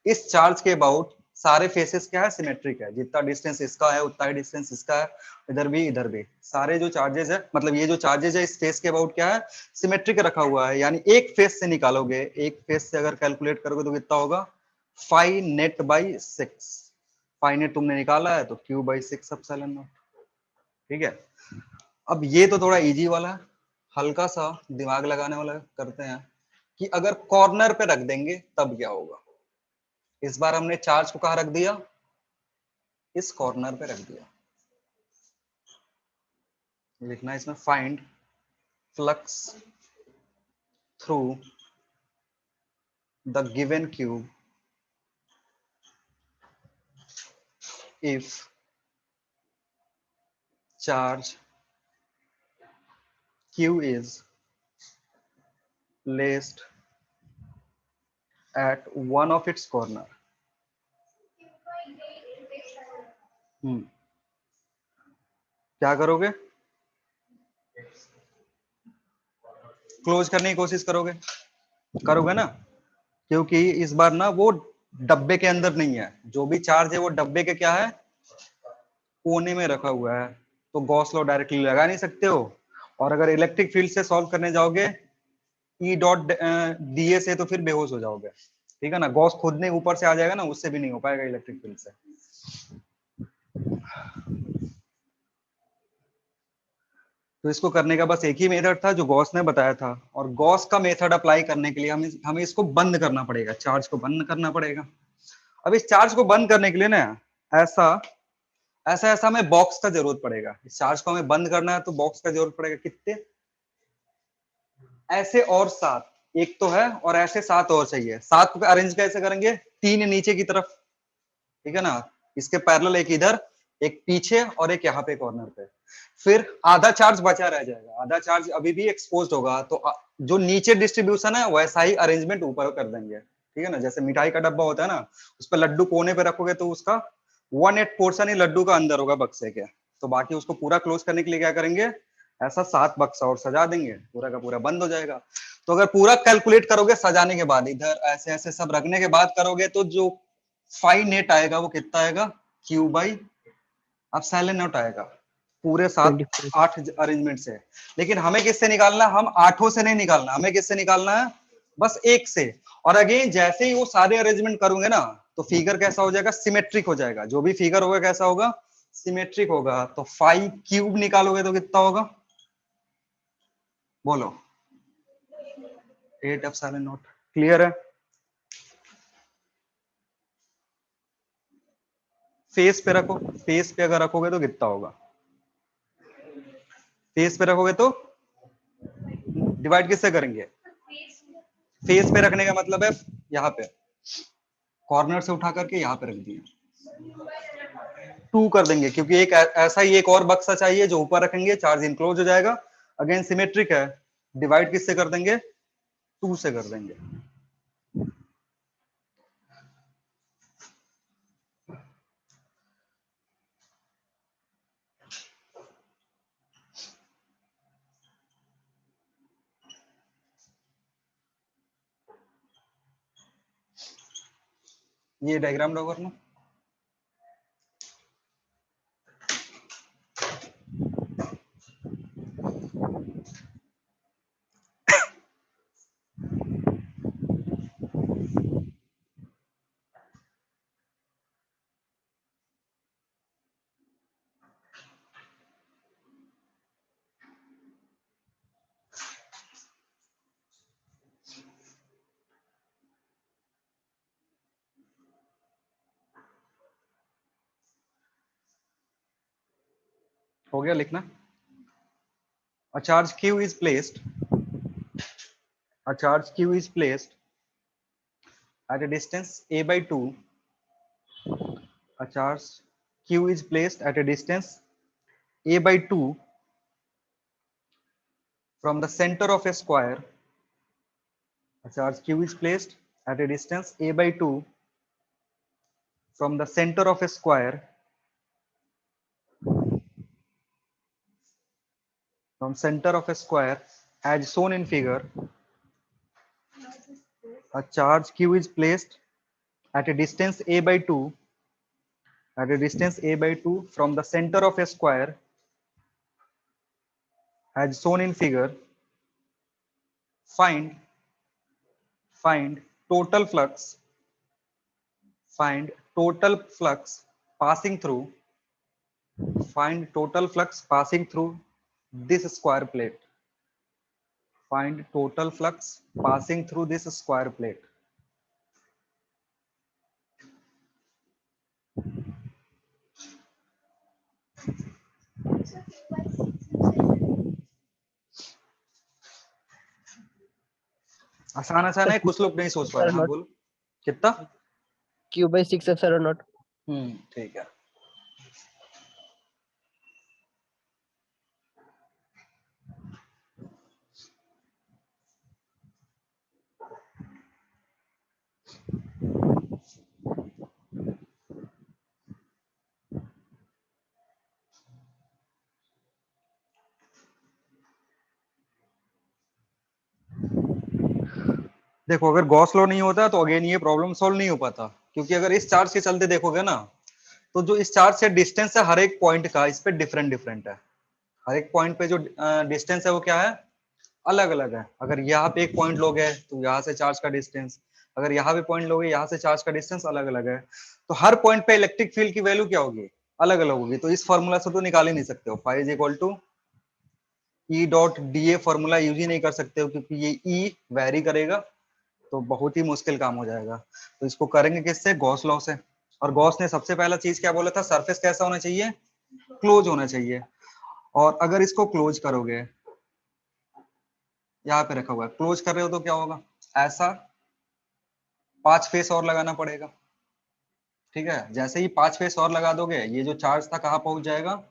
इस चार्ज के अबाउट सारे फेसेस क्या है, सिमेट्रिक है, जितना डिस्टेंस इसका है उतना ही डिस्टेंस इसका है, इधर भी सारे जो चार्जेस है, मतलब ये जो चार्जेस है इस फेस के अबाउट क्या है, सिमेट्रिक रखा हुआ है। यानी एक फेस से निकालोगे, एक फेस से अगर कैलकुलेट करोगे तो कितना होगा, 5 नेट बाई 6, 5 नेट तुमने निकाला है तो क्यू बाई 6 एप्सिलॉन नॉट, ठीक है। अब ये तो थोड़ा इजी वाला है, हल्का सा दिमाग लगाने वाला करते हैं कि अगर कॉर्नर पे रख देंगे तब क्या होगा। इस बार हमने चार्ज को कहाँ रख दिया, इस कॉर्नर पे रख दिया, लिखना है इसमें find flux through the given cube if charge q is placed at one of its corner. क्या करोगे? क्लोज करने की कोशिश करोगे, करोगे ना, क्योंकि इस बार ना वो डब्बे के अंदर नहीं है, जो भी चार्ज है वो डब्बे के क्या है, कोने में रखा हुआ है, तो गॉस लॉ डायरेक्टली लगा नहीं सकते हो। और अगर इलेक्ट्रिक फील्ड से सॉल्व करने जाओगे ई डॉट डीए से, तो फिर बेहोश हो जाओगे, ठीक है ना, गॉस खुद नहीं ऊपर से आ जाएगा ना, उससे भी नहीं हो पाएगा इलेक्ट्रिक फील्ड से। तो इसको करने का बस एक ही मेथड था जो गॉस ने बताया था, और गॉस का मेथड अप्लाई करने के लिए हमें इसको बंद करना पड़ेगा, चार्ज को बंद करना पड़ेगा। अब इस चार्ज को बंद करने के लिए ना ऐसा ऐसा ऐसा हमें बॉक्स का जरूरत पड़ेगा, इस चार्ज को हमें बंद करना है तो बॉक्स का जरूरत पड़ेगा, कितने, ऐसे और 7, एक तो है और ऐसे 7 और चाहिए। 7 को अरेंज कैसे करेंगे, 3 नीचे की तरफ, ठीक है ना, इसके पैरेलल, एक इधर, एक पीछे और एक यहाँ पे कॉर्नर पे। फिर आधा चार्ज बचा रह जाएगा, आधा चार्ज अभी भी एक्सपोज्ड होगा, तो जो नीचे डिस्ट्रीब्यूशन है वैसा ही अरेंजमेंट ऊपर कर देंगे, ठीक है ना, जैसे मिठाई का डब्बा होता है ना, उस पर लड्डू कोने पे रखोगे तो उसका 1/8 पोर्शन ही लड्डू का अंदर होगा बक्से के, तो बाकी उसको पूरा क्लोज करने के लिए क्या करेंगे, ऐसा 7 बक्सा और सजा देंगे, पूरा का पूरा बंद हो जाएगा। तो अगर पूरा कैलकुलेट करोगे सजाने के बाद, इधर ऐसे ऐसे सब रखने के बाद करोगे, तो जो फाई नेट आएगा वो कितना आएगा, क्यू बाई अब साइलेंट नोट आएगा, पूरे 24। 8 अरेंजमेंट से। लेकिन हमें किससे निकालना, हम 8 से नहीं निकालना, हमें किससे निकालना है, बस एक से। और अगेन जैसे ही वो सारे अरेंजमेंट करूंगे ना, तो फिगर कैसा हो जाएगा, सिमेट्रिक हो जाएगा, जो भी फिगर होगा कैसा होगा, सिमेट्रिक होगा। तो 5 क्यूब निकालोगे तो कितना होगा, बोलो, 8 एप्सिलॉन नॉट। क्लियर है? फेस पे रखो, फेस पे अगर रखोगे तो कितना होगा, फेस पे रखोगे तो डिवाइड किससे करेंगे, फेस पे रखने का मतलब है यहाँ पे कॉर्नर से उठा करके यहाँ पे रख दिए, 2 कर देंगे, क्योंकि एक ऐसा ही एक और बक्सा चाहिए जो ऊपर रखेंगे, चार्ज इनक्लोज हो जाएगा, अगेन सिमेट्रिक है, डिवाइड किससे कर देंगे, 2 से कर देंगे। ये डायग्राम ड्रॉ करना। हो गया लिखना। A charge q is placed, a charge q is placed at a distance a by 2, a charge q is placed at a distance a by 2 from the center of a square. A charge q is placed at a distance a by 2 from the center of a square, from center of a square as shown in figure. A charge q is placed at a distance a by 2, at a distance a by 2 from the center of a square as shown in figure. Find total flux, find total flux passing through, find total flux passing through this square plate, find total flux passing through this square plate. आसान आसान है, कुछ लोग नहीं सोच पा रहे। हाँ नॉट बोलो कितना। Q by 6 epsilon not. ठीक है। देखो अगर गॉस लॉ नहीं होता तो अगेन ये प्रॉब्लम सॉल्व नहीं हो पाता, क्योंकि अगर इस चार्ज के चलते देखोगे ना, तो जो इस चार्ज से डिस्टेंस है हर एक पॉइंट का, इस पे डिफरेंट डिफरेंट है। हर एक पॉइंट पे जो डिस्टेंस है वो क्या है, अलग अलग है। अगर यहाँ पे एक पॉइंट लोगे तो यहाँ से चार्ज का डिस्टेंस, अगर यहाँ पे पॉइंट लोगे यहाँ से चार्ज का डिस्टेंस अलग अलग है। तो हर पॉइंट पे इलेक्ट्रिक फील्ड की वैल्यू क्या होगी, अलग अलग होगी। तो इस फॉर्मूला से तो निकाल ही नहीं सकते हो। Phi is equal to E dot d a, formula use ही नहीं कर सकते हो, क्योंकि ये ई वेरी करेगा, तो बहुत ही मुश्किल काम हो जाएगा। तो इसको करेंगे किससे, गॉस लॉ से। और गॉस ने सबसे पहला चीज क्या बोला था, सरफेस कैसा होना चाहिए, क्लोज होना चाहिए। और अगर इसको क्लोज करोगे, यहाँ पे रखा हुआ है, क्लोज कर रहे हो तो क्या होगा, ऐसा 5 फेस और लगाना पड़ेगा। ठीक है, जैसे ही 5 फेस और लगा दोगे, ये जो चार्ज था कहाँ पहुंच जाएगा,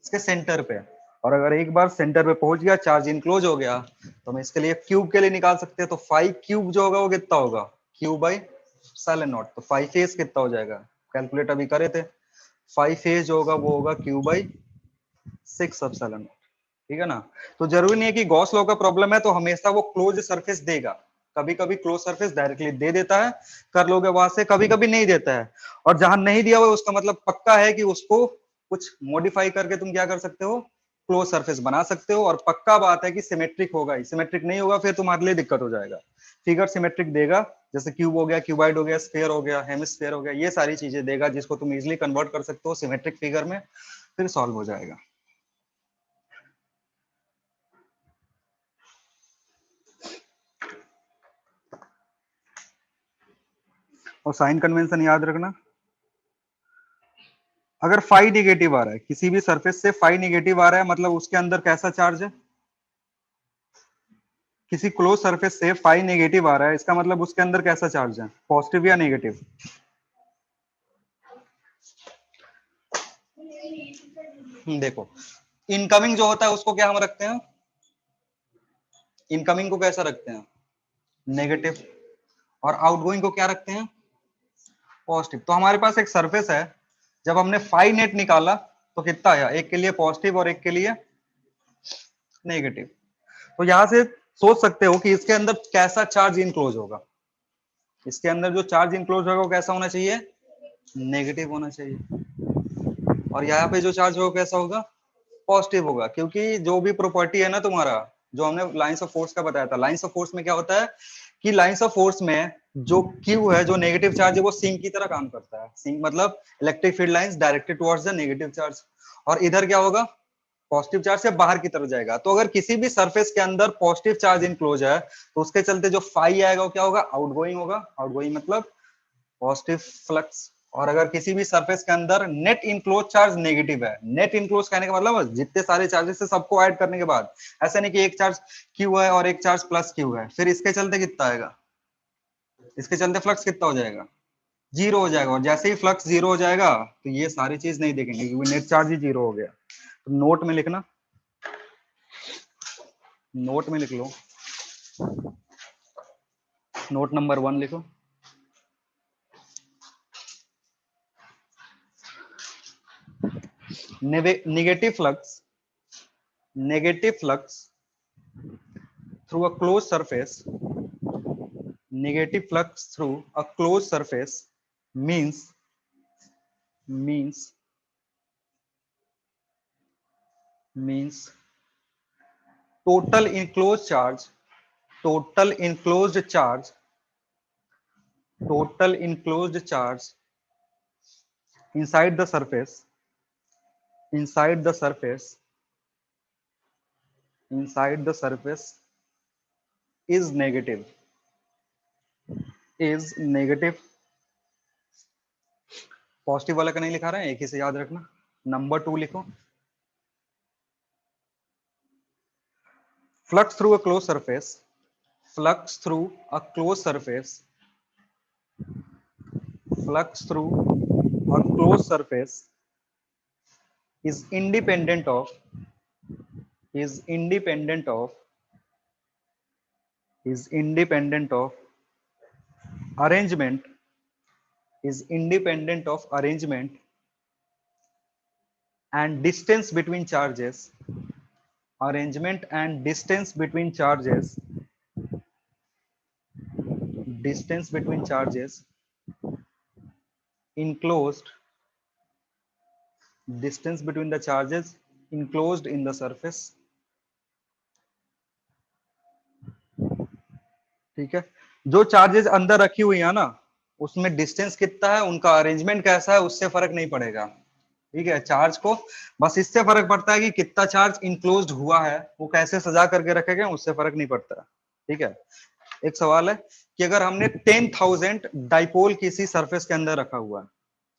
इसके सेंटर पे। और अगर एक बार सेंटर पे पहुंच गया, चार्ज इनक्लोज हो गया, तो हम इसके लिए क्यूब के लिए निकाल सकते हैं। तो 5 क्यूब जो होगा वो कितना होगा, क्यूब बाई एप्सिलॉन नॉट। तो 5 फेज कितना हो जाएगा, कैलकुलेट अभी करे थे, 5 फेज जो होगा वो होगा क्यूब बाई 6 एप्सिलॉन नॉट। ठीक है ना। तो जरूरी नहीं है कि गॉस लॉ का प्रॉब्लम है तो हमेशा वो क्लोज सरफेस देगा। कभी कभी क्लोज सरफेस डायरेक्टली दे देता है, कर लोगे वहां से, कभी कभी नहीं देता है। और जहां नहीं दिया हुआ उसका मतलब पक्का है कि उसको कुछ मॉडिफाई करके तुम क्या कर सकते हो, क्लोज सरफेस बना सकते हो। और पक्का बात है कि सिमेट्रिक होगा ही, सिमेट्रिक नहीं होगा फिर तुम्हारे लिए दिक्कत हो जाएगा। फिगर सिमेट्रिक देगा, जैसे क्यूब हो गया, क्यूबाइड हो गया, स्फीयर हो गया, हेमिस्फीयर हो गया, ये सारी चीजें देगा जिसको तुम इजिली कन्वर्ट कर सकते हो सिमेट्रिक फिगर में, फिर सॉल्व हो जाएगा। और साइन कन्वेंशन याद रखना, अगर फाई निगेटिव आ रहा है किसी भी सरफेस से, फाई निगेटिव आ रहा है मतलब उसके अंदर कैसा चार्ज है, किसी क्लोज सरफेस से फाई नेगेटिव आ रहा है, इसका मतलब उसके अंदर कैसा चार्ज है, पॉजिटिव या नेगेटिव। देखो इनकमिंग जो होता है उसको क्या हम रखते हैं, इनकमिंग को कैसा रखते हैं, नेगेटिव। और आउटगोइंग को क्या रखते हैं, पॉजिटिव। तो हमारे पास एक सरफेस है, जब हमने फाई नेट निकाला तो कितना आया, एक के लिए पॉजिटिव और एक के लिए नेगेटिव। तो यहां से सोच सकते हो कि इसके अंदर कैसा चार्ज इनक्लोज होगा, इसके अंदर जो चार्ज इनक्लोज होगा वो कैसा होना चाहिए, नेगेटिव होना चाहिए। और यहाँ पे जो चार्ज होगा कैसा होगा, पॉजिटिव होगा। क्योंकि जो भी प्रॉपर्टी है ना तुम्हारा, जो हमने लाइंस ऑफ फोर्स का बताया था, लाइंस ऑफ फोर्स में क्या होता है कि लाइंस ऑफ फोर्स में जो क्यू है, जो नेगेटिव चार्ज है, वो सिंक की तरह काम करता है। सिंक मतलब electric field lines directed towards the negative charge. और इधर क्या होगा, पॉजिटिव चार्ज से बाहर की तरफ जाएगा। तो अगर किसी भी सरफेस के अंदर पॉजिटिव चार्ज इनक्लोज है, तो उसके चलते जो फाई आएगा वो क्या होगा, आउटगोइंग होगा। आउटगोइंग मतलब पॉजिटिव फ्लक्स। और अगर किसी भी सरफेस के अंदर नेट इनक्लोज चार्ज नेगेटिव है, नेट इनक्लोज कहने का मतलब जितने सारे चार्जेस है सबको ऐड करने के बाद, ऐसा नहीं कि एक चार्ज क्यू है और एक चार्ज प्लस क्यू है, फिर इसके चलते कितना आएगा, इसके चलते फ्लक्स कितना हो जाएगा, जीरो हो जाएगा। और जैसे ही फ्लक्स जीरो हो जाएगा तो ये सारी चीज नहीं देखेंगे, क्योंकि नेट चार्ज ही जीरो हो गया। तो नोट में लिखना, नोट में लिख लो, नोट नंबर 1 लिखो, negative flux, negative flux through a closed surface, negative flux through a closed surface means means total enclosed charge, total enclosed charge, total enclosed charge inside the surface, inside the surface, inside the surface is negative, is negative। Positive वाला का नहीं लिखा रहा है, एक ही से याद रखना। नंबर 2 लिखो, flux through a closed surface, flux through a closed surface, flux through a closed surface is independent of, is independent of, is independent of arrangement, is independent of arrangement and distance between charges, arrangement and distance between charges, distance between charges enclosed, distance between the charges enclosed in the surface. ठीक है, जो charges अंदर रखी हुई है ना, उसमें distance कितना है, उनका अरेंजमेंट कैसा है, उससे फर्क नहीं पड़ेगा। ठीक है, चार्ज को बस इससे फर्क पड़ता है कि कितना चार्ज इनक्लोज्ड हुआ है, वो कैसे सजा करके रखे गए, उससे फर्क नहीं पड़ता। ठीक है, एक सवाल है कि अगर हमने 10,000 डाइपोल किसी सरफेस के अंदर रखा हुआ है,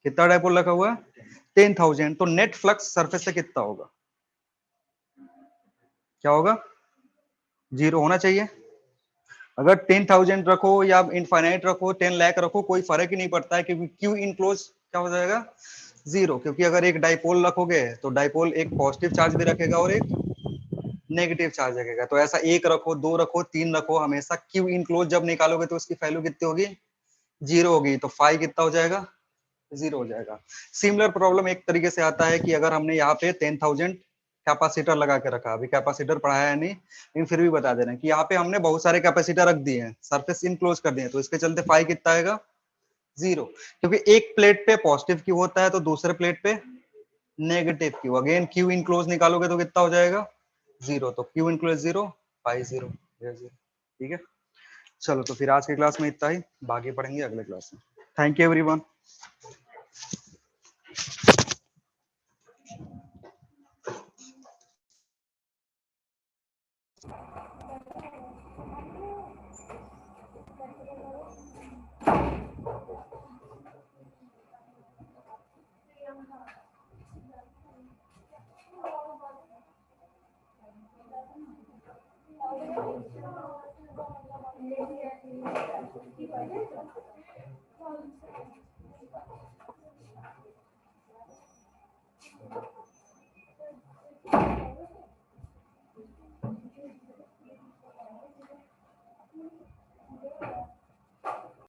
कितना डाइपोल रखा हुआ है 10,000, तो नेट फ्लक्स सरफेस से कितना होगा, क्या होगा, 0 होना चाहिए। अगर 10,000 रखो या इनफाइनाइट रखो, 10 लाख रखो, कोई फर्क ही नहीं पड़ता है, क्योंकि क्यू इनक्लोज क्या हो जाएगा 0, क्योंकि अगर एक डाइपोल रखोगे तो डाइपोल एक पॉजिटिव चार्ज भी रखेगा और एक नेगेटिव चार्ज रखेगा। तो ऐसा एक रखो, 2 रखो, 3 रखो, हमेशा क्यू इनक्लोज जब निकालोगे तो उसकी वैल्यू कितनी होगी, 0 होगी। तो फाई कितना हो जाएगा, 0 हो जाएगा। सिमिलर प्रॉब्लम एक तरीके से आता है कि अगर हमने यहाँ पे 10,000 कैपेसिटर लगा के रखा, अभी कैपेसिटर पढ़ाया है नहीं, लेकिन फिर भी बता दे रहे हैं कि यहाँ पे हमने बहुत सारे कैपेसिटर रख दिए हैं, सरफेस इनक्लोज कर दिए, तो इसके चलते फाई कितना आएगा 0, क्योंकि एक प्लेट पे पॉजिटिव क्यू होता है तो दूसरे प्लेट पे negative Q. Again Q enclose निकालोगे तो कितना हो जाएगा 0, तो क्यू इनक्लोज 0, फाई 0, ठीक है। चलो तो फिर आज की क्लास में इतना ही, बाकी पढ़ेंगे अगले क्लास में। Thank you everyone.